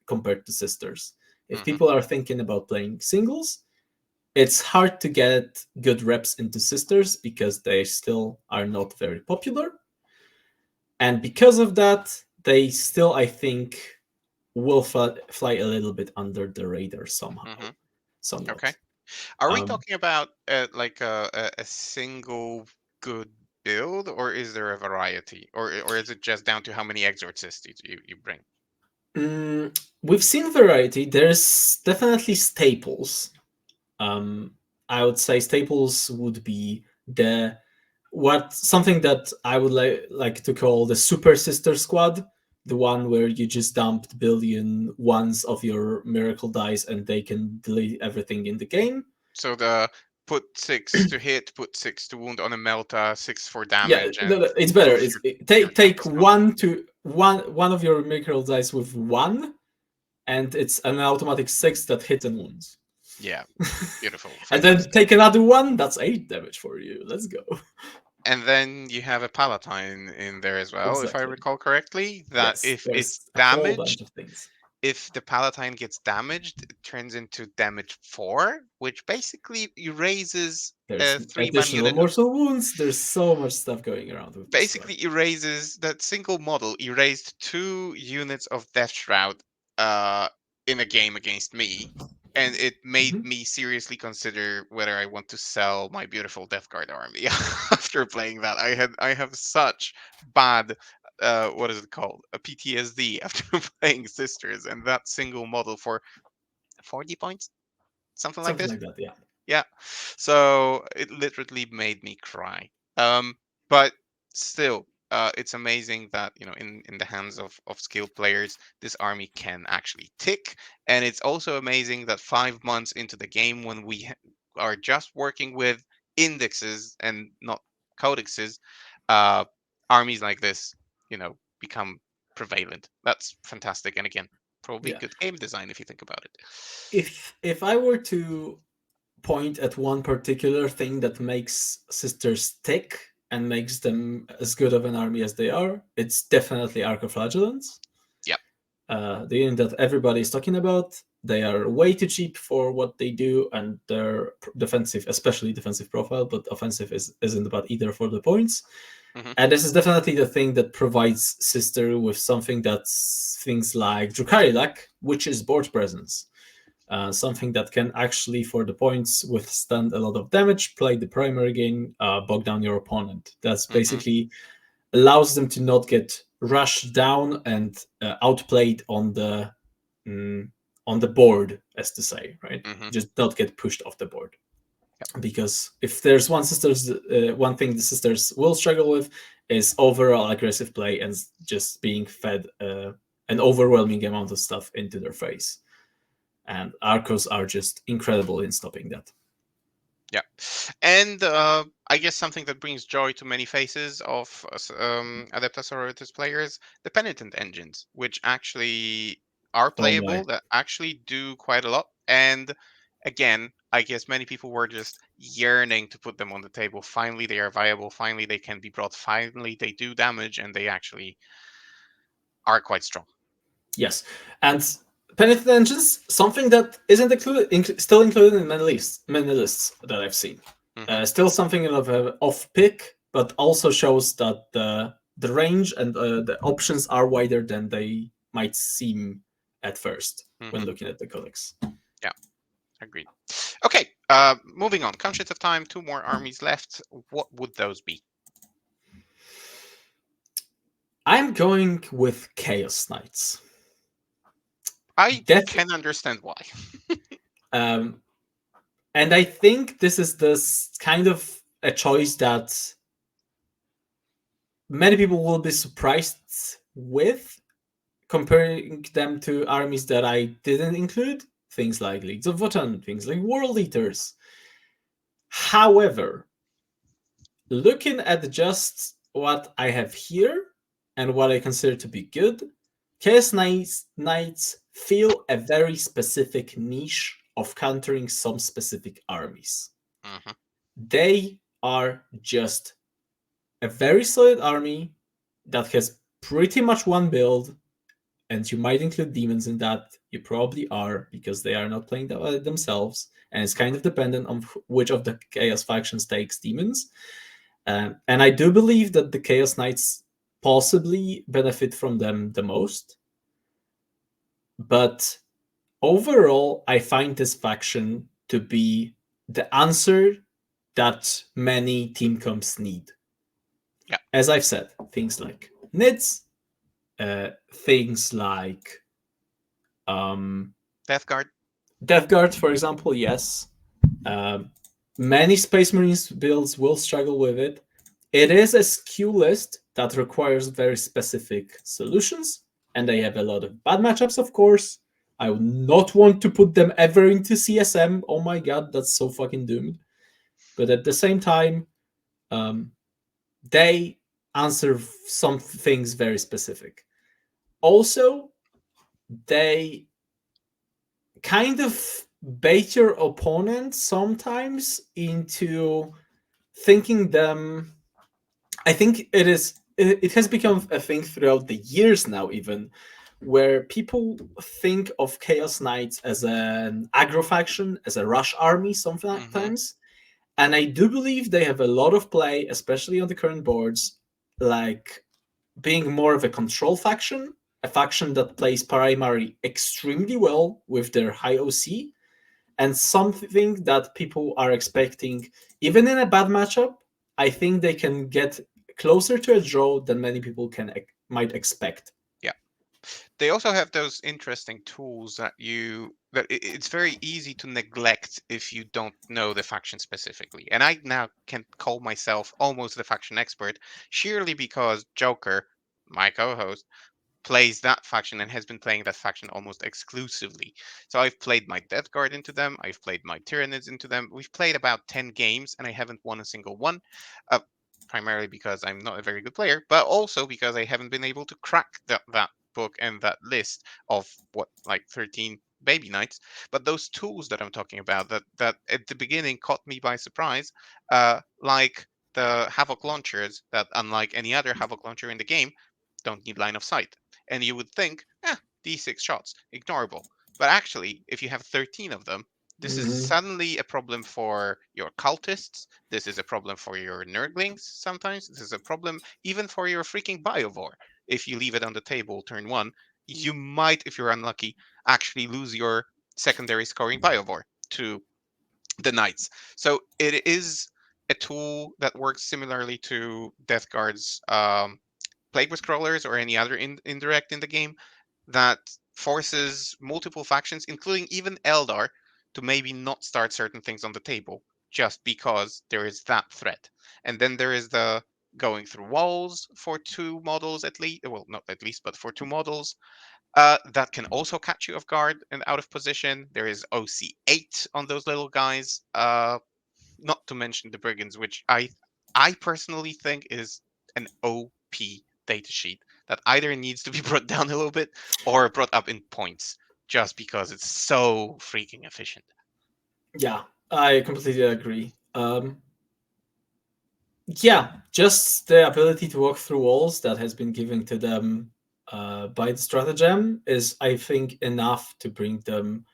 compared to sisters. If
Hmm.
people are thinking about playing singles, it's hard to get good reps into sisters because they still are not very popular. And because of that, they still, I think, will fly a little bit under the radar somehow,
Hmm. Okay.
somewhat.
Are we
Um,
talking about like a single good build, or is there a variety, or is it just down to how many exorcists you bring?
we've seen variety. There's definitely staples. Um, I would say staples would be the what something that I would like to call the super sister squad, the one where you just dumped billion ones of your miracle dice and they can delete everything in the game.
So the put 6 to hit, put 6 to wound on a Melta, 6 for
Yeah,
damage,
no,
and
no, it's better.
boost
It's
your
take
counter spell.
one of your miracle dice with one, and it's an automatic six that hits and wounds.
Yeah, beautiful,
And then
fantastic.
take another one, that's 8 damage for you. Let's go.
And then you have a palatine in there as well, if I
Exactly.
recall correctly. That
Yes,
if it's
there's a whole bunch
damaged,
of things.
if the palatine gets damaged, it turns into damage 4, which basically erases
There's
a 3 man
additional
unit.
mortal wounds. There's so much stuff going around with this squad.
Basically erases that single model erased 2 units of Death Shroud in a game against me, and it made
Mhm.
me seriously consider whether I want to sell my beautiful Death Guard army after playing that. I have such bad what is it called, a PTSD after playing Sisters, and that single model for 40 points, something like
Something
this.
like that, yeah.
Yeah. So it literally made me cry. But still, it's amazing that in the hands of skilled players, this army can actually tick, and it's also amazing that 5 months into the game, when we are just working with indexes and not codexes, uh, armies like this, become prevalent. That's fantastic, and again, probably
Yeah.
good game design if you think about it.
If I were to point at one particular thing that makes sisters tick and makes them as good of an army as they are, it's definitely Archoflagellants.
Yep.
The unit that everybody is talking about. They are way too cheap for what they do, and their defensive, especially defensive profile, but offensive isn't bad either for the points.
Hmm.
And this is definitely the thing that provides Sister with something that's things like Drukhari, which is board presence. Something that can actually, for the points, withstand a lot of damage, play the primary game, bog down your opponent. That's
Hmm.
basically allows them to not get rushed down and outplayed mm, on the board, as to say, right?
Hmm.
Just not get pushed off the board.
Yep.
Because if there's one thing the sisters will struggle with is overall aggressive play and just being fed an overwhelming amount of stuff into their face. And Arcos are just incredible in stopping that.
Yeah, and I guess something that brings joy to many faces of Adeptus Sororitas players, the penitent engines, which actually are
Oh my.
playable, that actually do quite a lot. And again, I guess many people were just yearning to put them on the table. Finally, they are viable. Finally, they can be brought. Finally, they do damage, and they actually are quite strong.
Yes, and penitent engines, something that isn't still included in many lists that I've seen.
Hmm.
Still something of an off pick, but also shows that the range and the options are wider than they might seem at first when
Hmm.
looking at the codex.
Yeah, agreed. Okay, moving on. Conscious of time, 2 more armies left. What would those be?
I'm going with Chaos Knights.
I
Def-
can understand why.
um, and I think this is this kind of a choice that many people will be surprised with, comparing them to armies that I didn't include. Things like Leagues of Votan, things like World Eaters. However, looking at just what I have here and what I consider to be good, Chaos Knights fill a very specific niche of countering some specific armies.
Hmm.
They are just a very solid army that has pretty much one build, and you might include demons in that. You probably are, because they are not playing themselves, and it's kind
Hmm.
of dependent on which of the Chaos factions takes demons. And I do believe that the Chaos Knights possibly benefit from them the most. But overall, I find this faction to be the answer that many team comps need.
Yeah.
As I've said, things like NIDS, things like um,
Death Guard.
Death Guard, for example, yes. Um, Many Space Marines builds will struggle with it. It is a SKU list that requires very specific solutions, and they have a lot of bad matchups, of course. I would not want to put them ever into CSM. Oh my god, that's so fucking doomed. But at the same time, um, they answer some things very specific. Also, they kind of bait your opponent sometimes into thinking them. I think it has become a thing throughout the years now, even, where people think of Chaos Knights as an aggro faction, as a rush army
Hmm.
sometimes. And I do believe they have a lot of play, especially on the current boards, like being more of a control faction, a faction that plays primary extremely well with their high OC, and something that people are expecting, even in a bad matchup. I think they can get closer to a draw than many people might expect.
Yeah. They also have those interesting tools it's very easy to neglect if you don't know the faction specifically. And I now can call myself almost the faction expert, sheerly because Joker, my co-host, plays that faction and has been playing that faction almost exclusively. So I've played my Death Guard into them, I've played my Tyranids into them. We've played about 10 games and I haven't won a single one. Uh, Primarily because I'm not a very good player, but also because I haven't been able to crack that book and that list of what, like 13 baby knights. But those tools that I'm talking about, that at the beginning caught me by surprise, like the Havoc launchers, that unlike any other Havoc launcher in the game, don't need line of sight. And you would think, D6 shots, ignorable. But actually, if you have 13 of them, this is
Mhm.
suddenly a problem for your cultists. This is a problem for your nerdlings sometimes. This is a problem even for your freaking biovore. If you leave it on the table turn one, you might, if you're unlucky, actually lose your secondary scoring biovore to the knights. So it is a tool that works similarly to Death Guard's Plague with Crawlers or any other indirect in the game, that forces multiple factions, including even Eldar, to maybe not start certain things on the table just because there is that threat. And then there is the going through walls for two models at least. Well, not at least, but for two models. That can also catch you off guard and out of position. There is OC8 on those little guys. Not to mention the brigands, which I personally think is an OP datasheet that either needs to be brought down a little bit or brought up in points, just because it's so freaking efficient.
Yeah, I completely agree. Yeah, just the ability to walk through walls that has been given to them by the stratagem is, I think, enough to bring them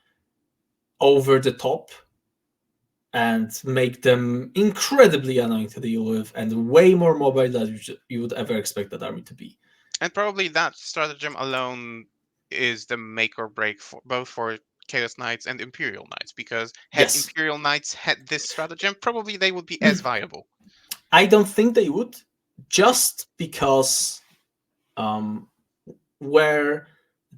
over the top and make them incredibly annoying to deal with and way more mobile than you would ever expect that army to be.
And probably that stratagem alone is the make or break for both for Chaos Knights and Imperial Knights, because had
Yes,
Imperial Knights had this stratagem, probably they would be as viable.
I don't think they would, just because um, where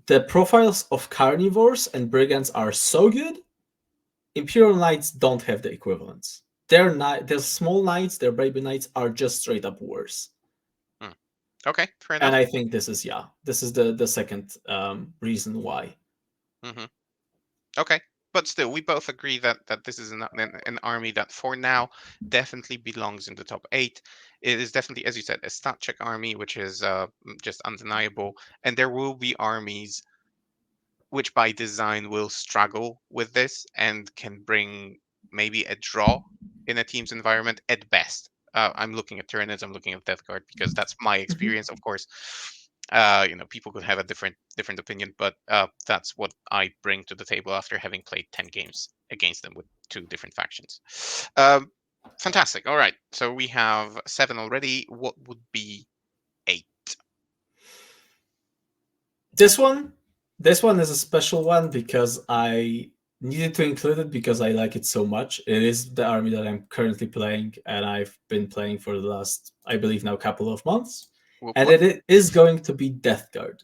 the profiles of carnivores and brigands are so good, Imperial Knights don't have the equivalents. Their small knights, their baby knights are just straight up worse.
Hmm. Okay, fair
And
enough.
I think this is the second reason why.
Hmm. Okay, but still, we both agree that this is an army that for now definitely belongs in the top 8. It is definitely, as you said, a stat check army, which is just undeniable. And there will be armies which by design will struggle with this and can bring maybe a draw in a team's environment at best. I'm looking at Tyranids, I'm looking at Death Guard because that's my
Mhm.
experience. Of course, people could have a different opinion, but that's what I bring to the table after having played 10 games against them with 2 different factions. Um, Fantastic. All right, so we have 7 already. What would be 8?
This one, this one is a special one because I needed to include it because I like it so much. It is the army that I'm currently playing, and I've been playing for the last, I believe, now couple of months.
Whoop
And
whoop.
it is going to be Death Guard.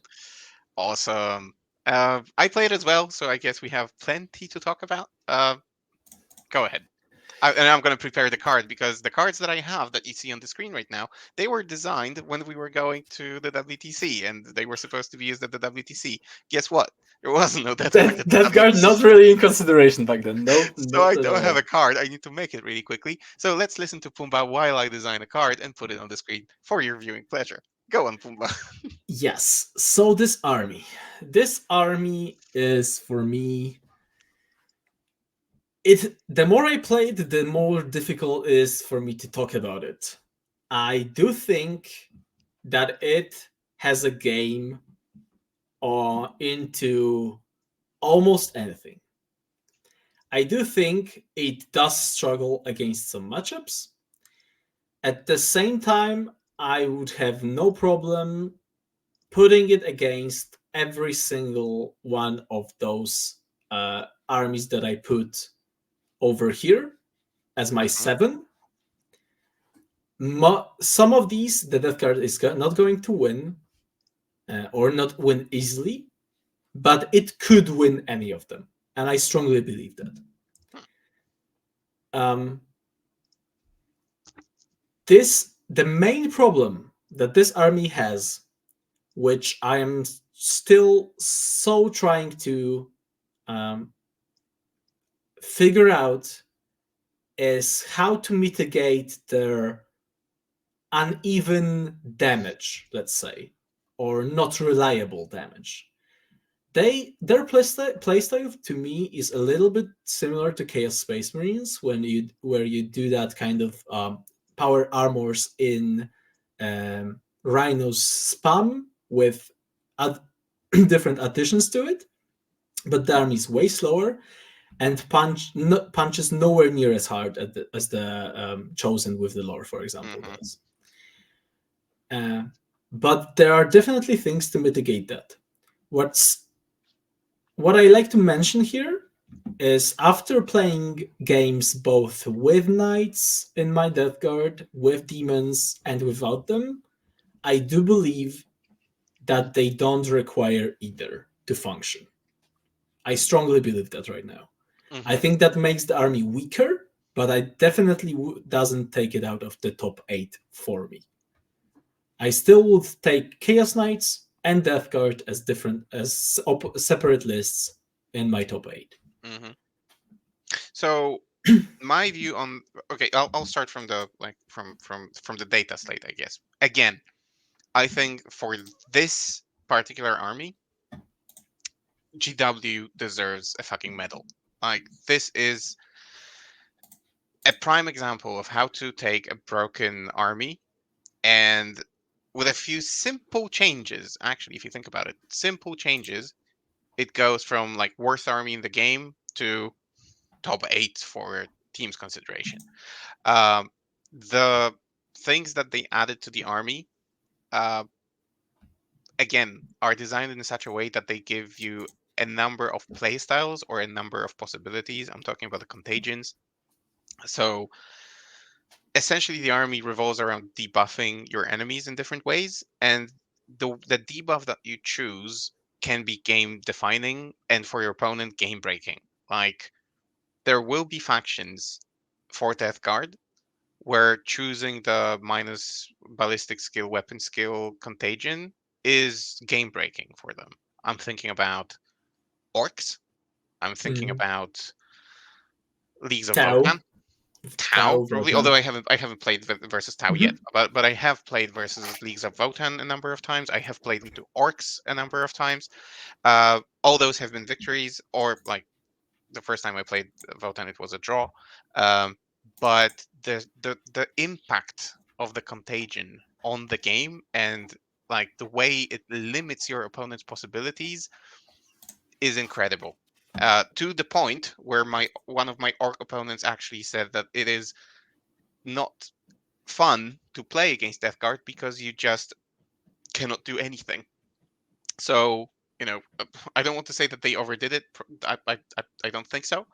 Awesome. I played as well, so I guess we have plenty to talk about. Go ahead. And I'm going to prepare the card because the cards that I have that you see on the screen right now, they were designed when we were going to the WTC and they were supposed to be used at the WTC. Guess what? There was no Death Guard
That
at the
Death Guard
WTC.
not really in consideration back then. No,
So I
not at
don't have a
all.
card. I need to make it really quickly. So let's listen to Pumba while I design a card and put it on the screen for your viewing pleasure. Go on, Pumba.
Yes. So this army is for me. It the more I play it, the more difficult it is for me to talk about it. I do think that it has a game into almost anything. I do think it does struggle against some matchups. At the same time, I would have no problem putting it against every single one of those armies that I put over here as my
Hmm.
7. Some of these, the Death Guard is not going to win, or not win easily, but it could win any of them. And I strongly believe that. Um, the main problem that this army has, which I am still so trying to um, figure out, is how to mitigate their uneven damage, let's say, or not reliable damage. Their playstyle to me is a little bit similar to Chaos Space Marines where you do that kind of power armors in Rhino's spam with ad- different additions to it, but the army is way slower and punches nowhere near as hard as the chosen with the lore, for example,
Hmm.
does. Uh, but there are definitely things to mitigate that. What's what I like to mention here is after playing games both with knights in my Death Guard, with demons, and without them, I do believe that they don't require either to function. I strongly believe that right now. I
Hmm.
think that makes the army weaker, but I definitely doesn't take it out of the top 8 for me. I still would take Chaos Knights and Death Guard as different as separate lists in my top 8.
Hmm. So my view on okay, I'll start from the from the data slate, I guess. Again, I think for this particular army, GW deserves a fucking medal. Like this is a prime example of how to take a broken army and with a few simple changes, actually, if you think about it, simple changes, it goes from like worst army in the game to top 8 for teams consideration. Um, the things that they added to the army, uh, again, are designed in such a way that they give you a number of playstyles or a number of possibilities. I'm talking about the contagions. So essentially, the army revolves around debuffing your enemies in different ways, and the debuff that you choose can be game defining and for your opponent game breaking. Like there will be factions for Death Guard where choosing the minus ballistic skill, weapon skill, contagion is game breaking for them. I'm thinking about orcs. I'm thinking
Mm.
about Leagues of
Tau.
Votan, Tau
Tau
probably. Although
Votan.
I haven't played versus Tau yet,
Mhm.
but I have played versus Leagues of Votan a number of times. I have played into orcs a number of times. All those have been victories, or like the first time I played Votan, it was a draw. Um, but the impact of the contagion on the game and like the way it limits your opponent's possibilities is incredible. To the point where my one of my orc opponents actually said that it is not fun to play against Death Guard because you just cannot do anything. So I don't want to say that they overdid it. I don't think so.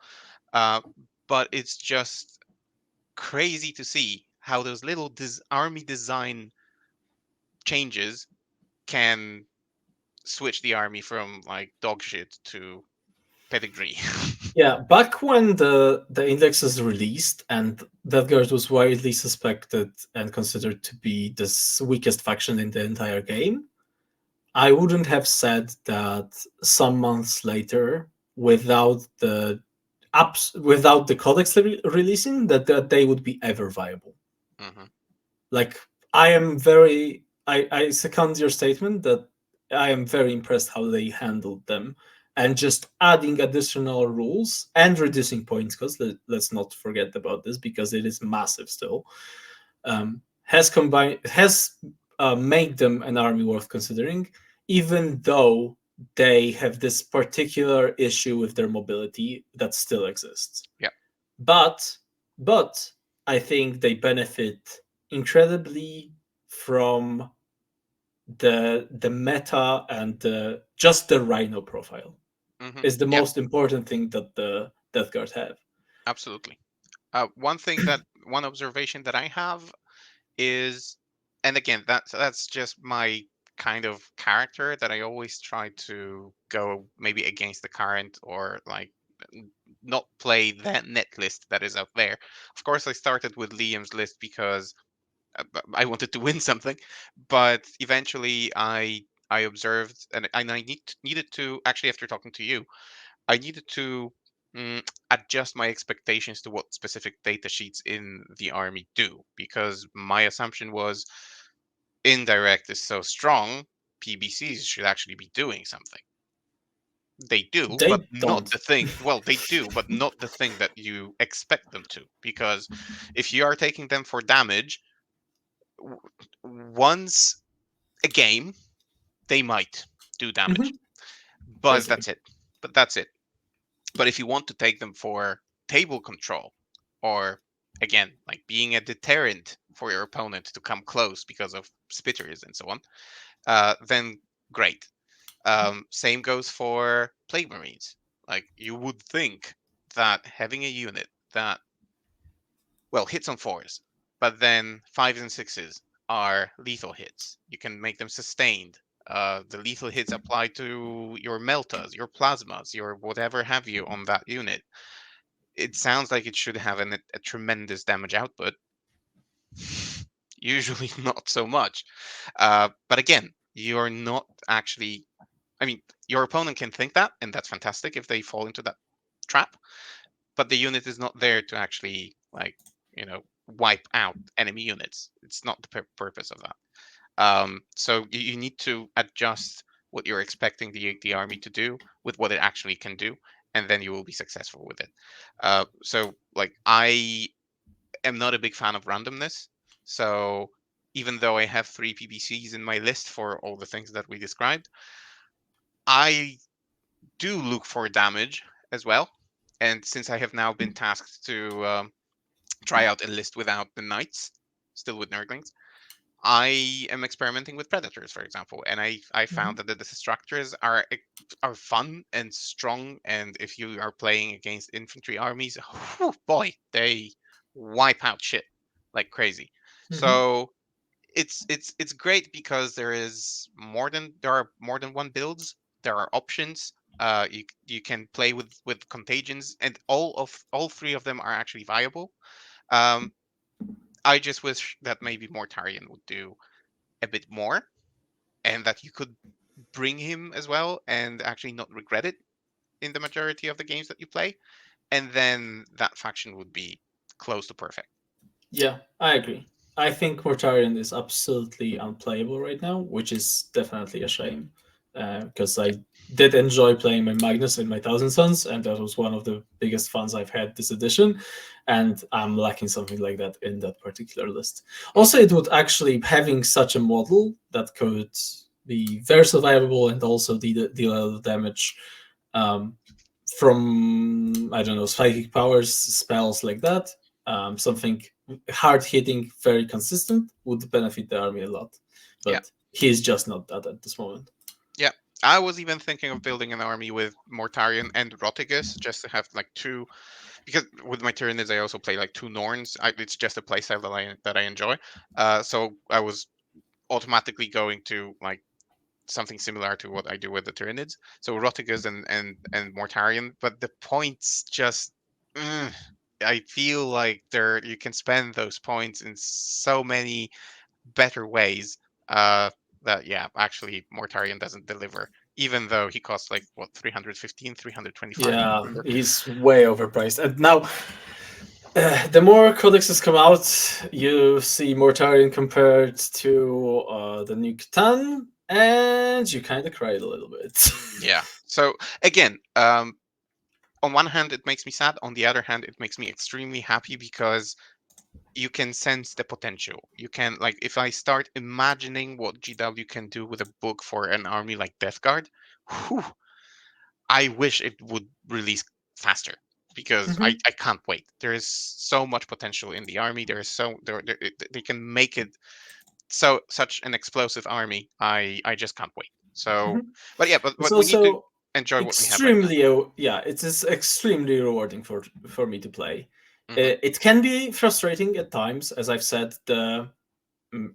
Uh, but it's just crazy to see how those little army design changes can switch the army from like dog shit to pedigree.
Yeah, back when the index was released and that guard was widely suspected and considered to be the weakest faction in the entire game, I wouldn't have said that some months later, without the without the codex releasing, that they would be ever viable.
Hmm.
Like I am very, I second your statement that I am very impressed how they handled them, and just adding additional rules and reducing points because let's not forget about this because it is massive still. Has made them an army worth considering, even though they have this particular issue with their mobility that still exists.
Yeah.
But but I think they benefit incredibly from the meta and just the Rhino profile
Hmm.
is the
Yeah.
most important thing that the Death Guard have.
Absolutely. One observation that I have is, and again, that's just my kind of character that I always try to go maybe against the current or like not play that net list that is out there. Of course, I started with Liam's list because I wanted to win something, but eventually I observed and I needed to actually after talking to you I needed to mm, adjust my expectations to what specific data sheets in the army do because my assumption was indirect is so strong, PBCs should actually be doing something. They do, but
They
not
don't.
the thing. Well, they do, but not the thing that you expect them to. Because if you are taking them for damage, w- once a game, they might do damage.
Mhm.
But
Basically.
that's it. But that's it. But if you want to take them for table control, or again, like being a deterrent for your opponent to come close because of spitters and so on, then great. Same goes for Plague Marines. Like you would think that having a unit that well hits on fours, but then fives and sixes are lethal hits. You can make them sustained. The lethal hits apply to your meltas, your plasmas, your whatever have you on that unit. It sounds like it should have a tremendous damage output. Usually not so much. But again, you're not actually. I mean, your opponent can think that, and that's fantastic if they fall into that trap. But the unit is not there to actually, like, wipe out enemy units. It's not the purpose of that. So you need to adjust what you're expecting the army to do with what it actually can do, and then you will be successful with it. So, like, I am not a big fan of randomness. So even though I have 3 PBCs in my list for all the things that we described, I do look for damage as well. And since I have now been tasked to try out a list without the knights, still with Nurglings, I am experimenting with predators, for example, and I found
Mhm.
that the destructors are fun and strong, and if you are playing against infantry armies, whew, boy, they wipe out shit like crazy.
Mhm.
So it's great because there are more than one builds. There are options. You can play with contagions, and all three of them are actually viable. Um, I just wish that maybe Mortarion would do a bit more, and that you could bring him as well, and actually not regret it in the majority of the games that you play, and then that faction would be close to perfect.
Yeah, I agree. I think Mortarion is absolutely unplayable right now, which is definitely a shame. Because
Yeah,
I did enjoy playing my Magnus and my Thousand Sons, and that was one of the biggest fans I've had this edition. And I'm lacking something like that in that particular list. Also,
hmm
it would actually having such a model that could be very survivable and also deal a lot of damage um, from, I don't know, psychic powers, spells like that. Something hard hitting, very consistent would benefit the army a lot.
yeah,
But he's just not that at this moment.
yeah. I was even thinking of building an army with Mortarion and Rotigus, just to have like two, because with my Tyranids I also play like two Norns. It's just a playstyle that I enjoy. So I was automatically going to like something similar to what I do with the Tyranids. So Rotigus and Mortarion, but the points just. mm, I feel like you can spend those points in so many better ways. Uh, that yeah, actually Mortarion doesn't deliver, even though he costs like what 315, 325. I
Yeah,
remember.
he's way overpriced. And now, the more codexes come out, you see Mortarion compared to the new Catan, and you kind of cried a little bit.
Yeah. So again, on one hand it makes me sad. On the other hand, it makes me extremely happy because you can sense the potential. You can like if I start imagining what GW can do with a book for an army like Death Guard, whew, I wish it would release faster because
Mhm,
I can't wait. There is so much potential in the army. There is they can make it such an explosive army. I just can't wait. So,
mhm.
but yeah, but
It's
we need to
also
enjoy what we have right now.
extremely, yeah, it is extremely rewarding for me to play.
Hmm
It can be frustrating at times, as I've said. The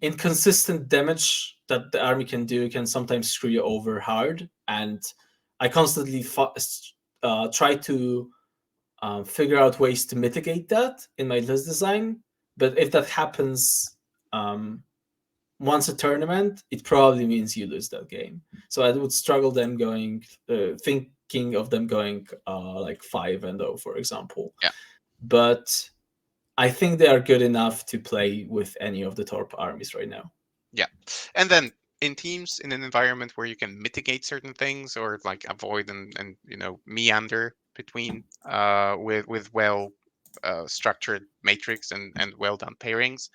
inconsistent damage that the army can do can sometimes screw you over hard, and I constantly try to figure out ways to mitigate that in my list design. But if that happens um, once a tournament, it probably means you lose that game. So I would struggle them going, thinking of them going like 5-0, for example.
Yeah,
But I think they are good enough to play with any of the top armies right now.
yeah, and then in teams in an environment where you can mitigate certain things or like avoid and meander between with well structured matrix and well done pairings,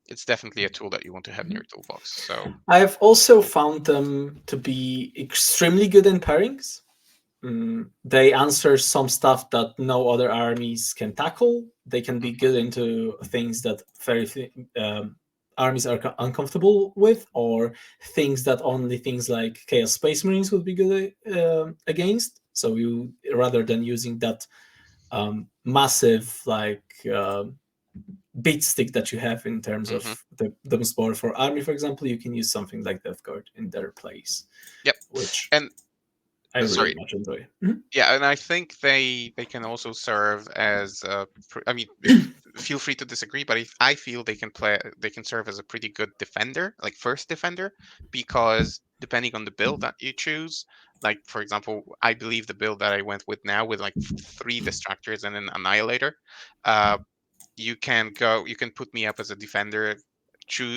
it's definitely a tool that you want to have in your toolbox. So
I've also found them to be extremely good in pairings. They answer some stuff that no other armies can tackle. They can be
mhm,
good into things that armies are uncomfortable with, or things that only things like Chaos Space Marines would be good against. So you rather than using that massive beat stick that you have in terms of
mhm.
the most powerful army, for example, you can use something like Death Guard in their place,
Yep.
which
And
I really
sorry,
much enjoy. Mhm.
yeah, and I think they can also serve as I mean, if feel free to disagree, but if I feel they can serve as a pretty good defender, like first defender, because depending on the build that you choose, like for example, I believe the build that I went with now with like three distractors and an annihilator, uh, you can put me up as a defender.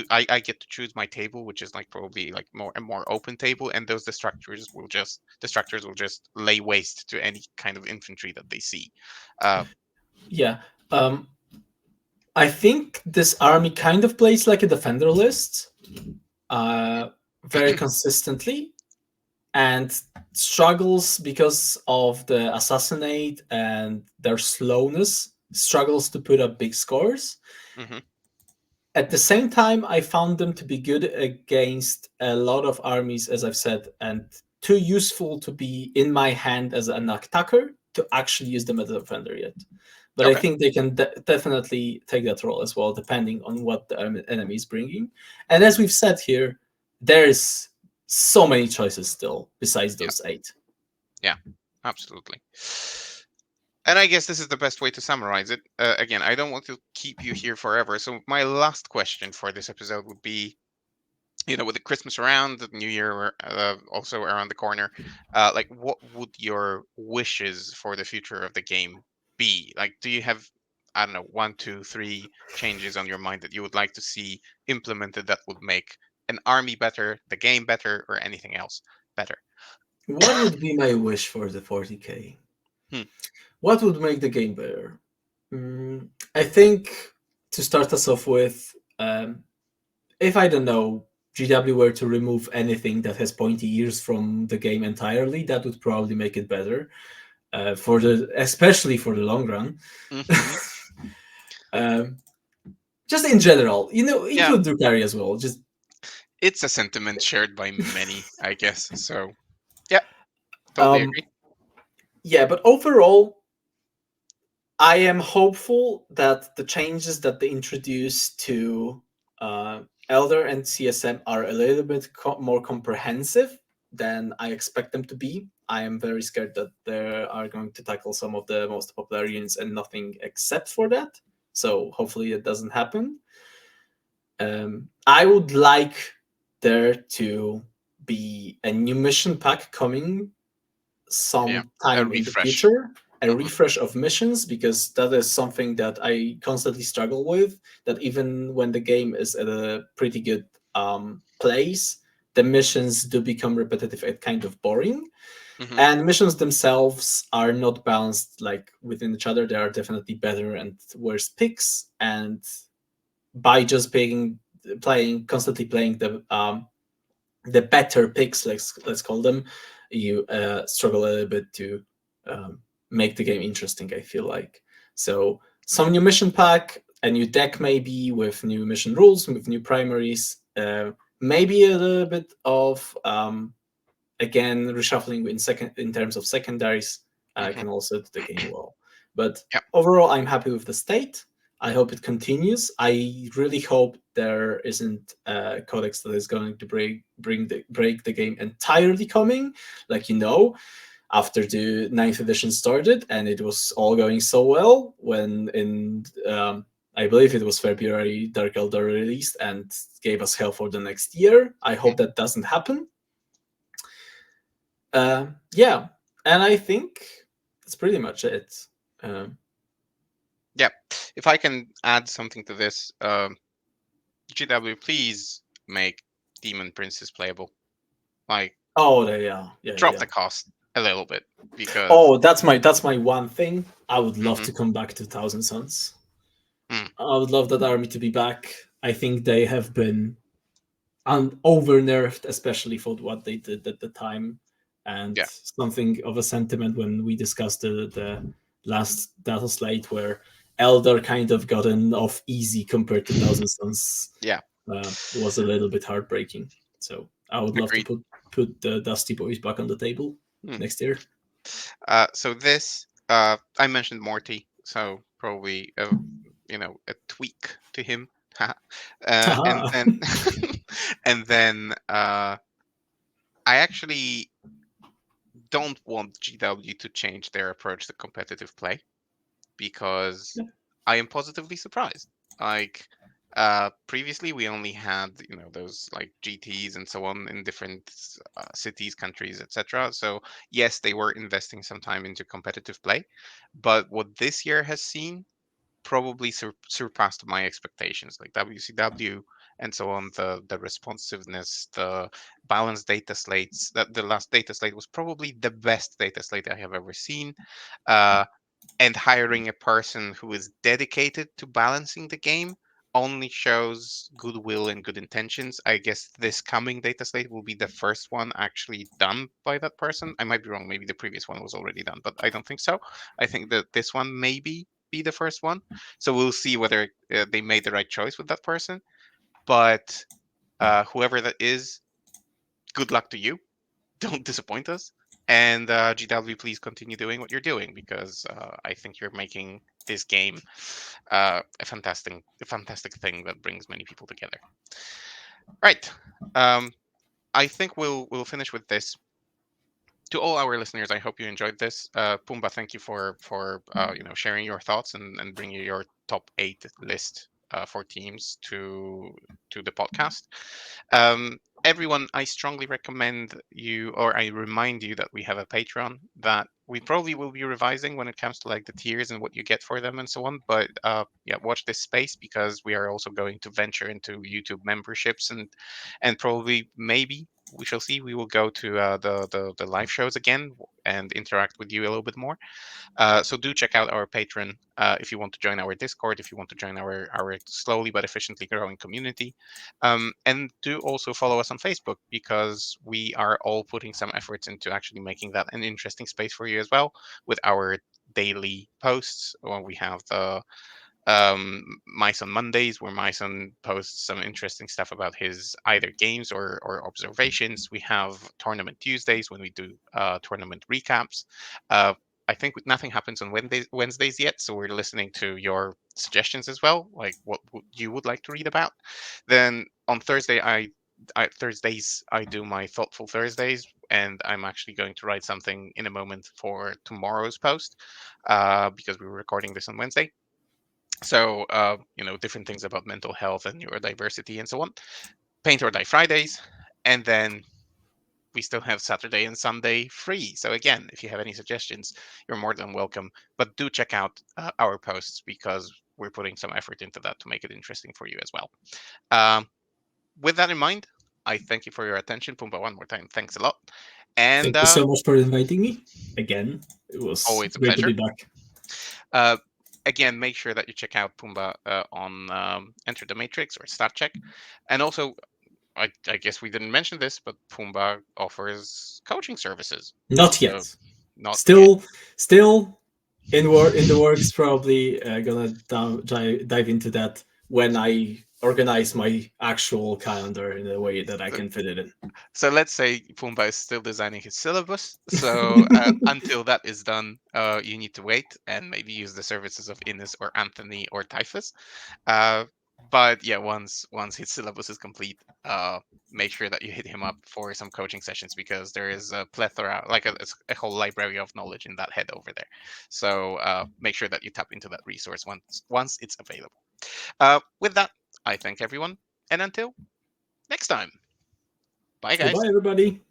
I get to choose my table, which is like probably like more a more open table, and those destructors will just lay waste to any kind of infantry that they see. uh
Yeah. Um, I think this army kind of plays like a defender list uh, very consistently, and struggles because of the assassinate and their slowness, struggles to put up big scores.
mhm,
At the same time, I found them to be good against a lot of armies, as I've said, and too useful to be in my hand as an attacker to actually use them as a defender yet. but I
Okay.
think they can definitely take that role as well, depending on what the enemy is bringing. And as we've said here, there's so many choices still besides
Yeah.
those 8.
Yeah. Absolutely. And I guess this is the best way to summarize it. Again, I don't want to keep you here forever. So my last question for this episode would be, with the Christmas around, the New Year also around the corner, like what would your wishes for the future of the game be? Like, do you have, I don't know, one, two, three changes on your mind that you would like to see implemented that would make an army better, the game better, or anything else better?
What would be my wish for the 40k?
Hmm.
What would make the game better? I think to start us off with, if I don't know, GW were to remove anything that has pointy ears from the game entirely, that would probably make it better. Especially for the long run.
Hmm.
um, just in general,
Yeah,
include Drukari as well. Just
it's a sentiment shared by many, I guess. So, yeah, totally
um,
agree.
yeah, but overall, I am hopeful that the changes that they introduce to uh, Elder and CSM are a little bit more comprehensive than I expect them to be. I am very scared that they are going to tackle some of the most popular units and nothing except for that. So hopefully it doesn't happen. I would like there to be a new mission pack coming
Yeah, a
sometime in the
refresh.
future, a
Hmm.
refresh of missions, because that is something that I constantly struggle with. That even when the game is at a pretty good place, the missions do become repetitive and kind of boring.
Hmm.
And missions themselves are not balanced like within each other. There are definitely better and worse picks, and by just constantly playing the better picks, let's call them, you struggle a little bit to um, make the game interesting. I feel like so some new mission pack, a new deck maybe with new mission rules, with new primaries, maybe a little bit of again reshuffling in terms of secondaries
Hmm.
can also do the game well. But
Yeah.
overall, I'm happy with the state. I hope it continues. I really hope there isn't a codex that is going to break the game entirely coming. Like after the ninth edition started, and it was all going so well when in I believe it was February Dark Elder released and gave us hell for the next year. I
Hmm.
hope that doesn't happen. Yeah, and I think that's pretty much it. Um,
Yeah. If I can add something to this, GW, please make Demon Princess playable. Like,
oh, yeah.
drop the cost a little bit because.
Oh, that's my one thing. I would love
Hmm.
to come back to Thousand Suns.
Mm,
I would love that army to be back. I think they have been over nerfed, especially for what they did at the time, and
yeah.
something of a sentiment when we discussed the last data slate where Elder kind of gotten off easy compared to Thousand Suns
Yeah.
was a little bit heartbreaking. So I would love to
Agreed.
put the Dusty Boys back on the table
Mm.
next year.
So this, I mentioned Morty, so probably a tweak to him. And
Haha.
then and then I actually don't want GW to change their approach to competitive play because I am positively surprised. Like previously we only had those like GTs and so on in different cities, countries, etc. So yes, they were investing some time into competitive play, but what this year has seen probably surpassed my expectations. Like WCW and so on, the responsiveness, the balanced data slates. That the last data slate was probably the best data slate I have ever seen. Uh, and hiring a person who is dedicated to balancing the game only shows goodwill and good intentions. I guess this coming data slate will be the first one actually done by that person. I might be wrong. Maybe the previous one was already done, but I don't think so. I think that this one maybe be the first one. So we'll see whether they made the right choice with that person. But whoever that is, good luck to you. Don't disappoint us. And GW, please continue doing what you're doing because I think you're making this game a fantastic thing that brings many people together. Right. Um, I think we'll finish with this. To all our listeners, I hope you enjoyed this. Pumba, thank you for sharing your thoughts and bringing your top 8 list for teams to the podcast. Everyone, I strongly recommend you, or I remind you that we have a Patreon that we probably will be revising when it comes to like the tiers and what you get for them and so on. But yeah, watch this space because we are also going to venture into YouTube memberships and probably maybe we shall see. We will go to the live shows again and interact with you a little bit more. So do check out our Patreon if you want to join our Discord, if you want to join our slowly but efficiently growing community. And do also follow us on Facebook because we are all putting some efforts into actually making that an interesting space for you as well with our daily posts. Or we have the Mice on Mondays, where Myson posts some interesting stuff about his either games or observations. We have Tournament Tuesdays when we do tournament recaps. Uh, I think nothing happens on Wednesdays yet, so we're listening to your suggestions as well, like what you would like to read about. Then on Thursdays I do my thoughtful Thursdays, and I'm actually going to write something in a moment for tomorrow's post because we were recording this on Wednesday. So, different things about mental health and neurodiversity and so on. Paint or Die Fridays. And then we still have Saturday and Sunday free. So, again, if you have any suggestions, you're more than welcome. But do check out our posts because we're putting some effort into that to make it interesting for you as well. Um, with that in mind, I thank you for your attention. Pumba, one more time. Thanks a lot. And
Thank you so much for inviting me again. It was
always a
great to
pleasure.
be back.
Uh, Again, make sure that you check out Pumba on Enter the Matrix or Stat Check. And also, I guess we didn't mention this, but Pumba offers coaching services.
Not
So,
yet.
not yet.
Still in the works. Probably gonna dive into that when I organize my actual calendar in a way that I
So,
can fit it in.
so let's say Pumba is still designing his syllabus. So until that is done, you need to wait and maybe use the services of Ines or Anthony or Typhus. Uh, but yeah, once his syllabus is complete, make sure that you hit him up for some coaching sessions because there is a plethora, like a whole library of knowledge in that head over there. So make sure that you tap into that resource once it's available. With that, I thank everyone, and until next time, bye guys.
Goodbye, everybody.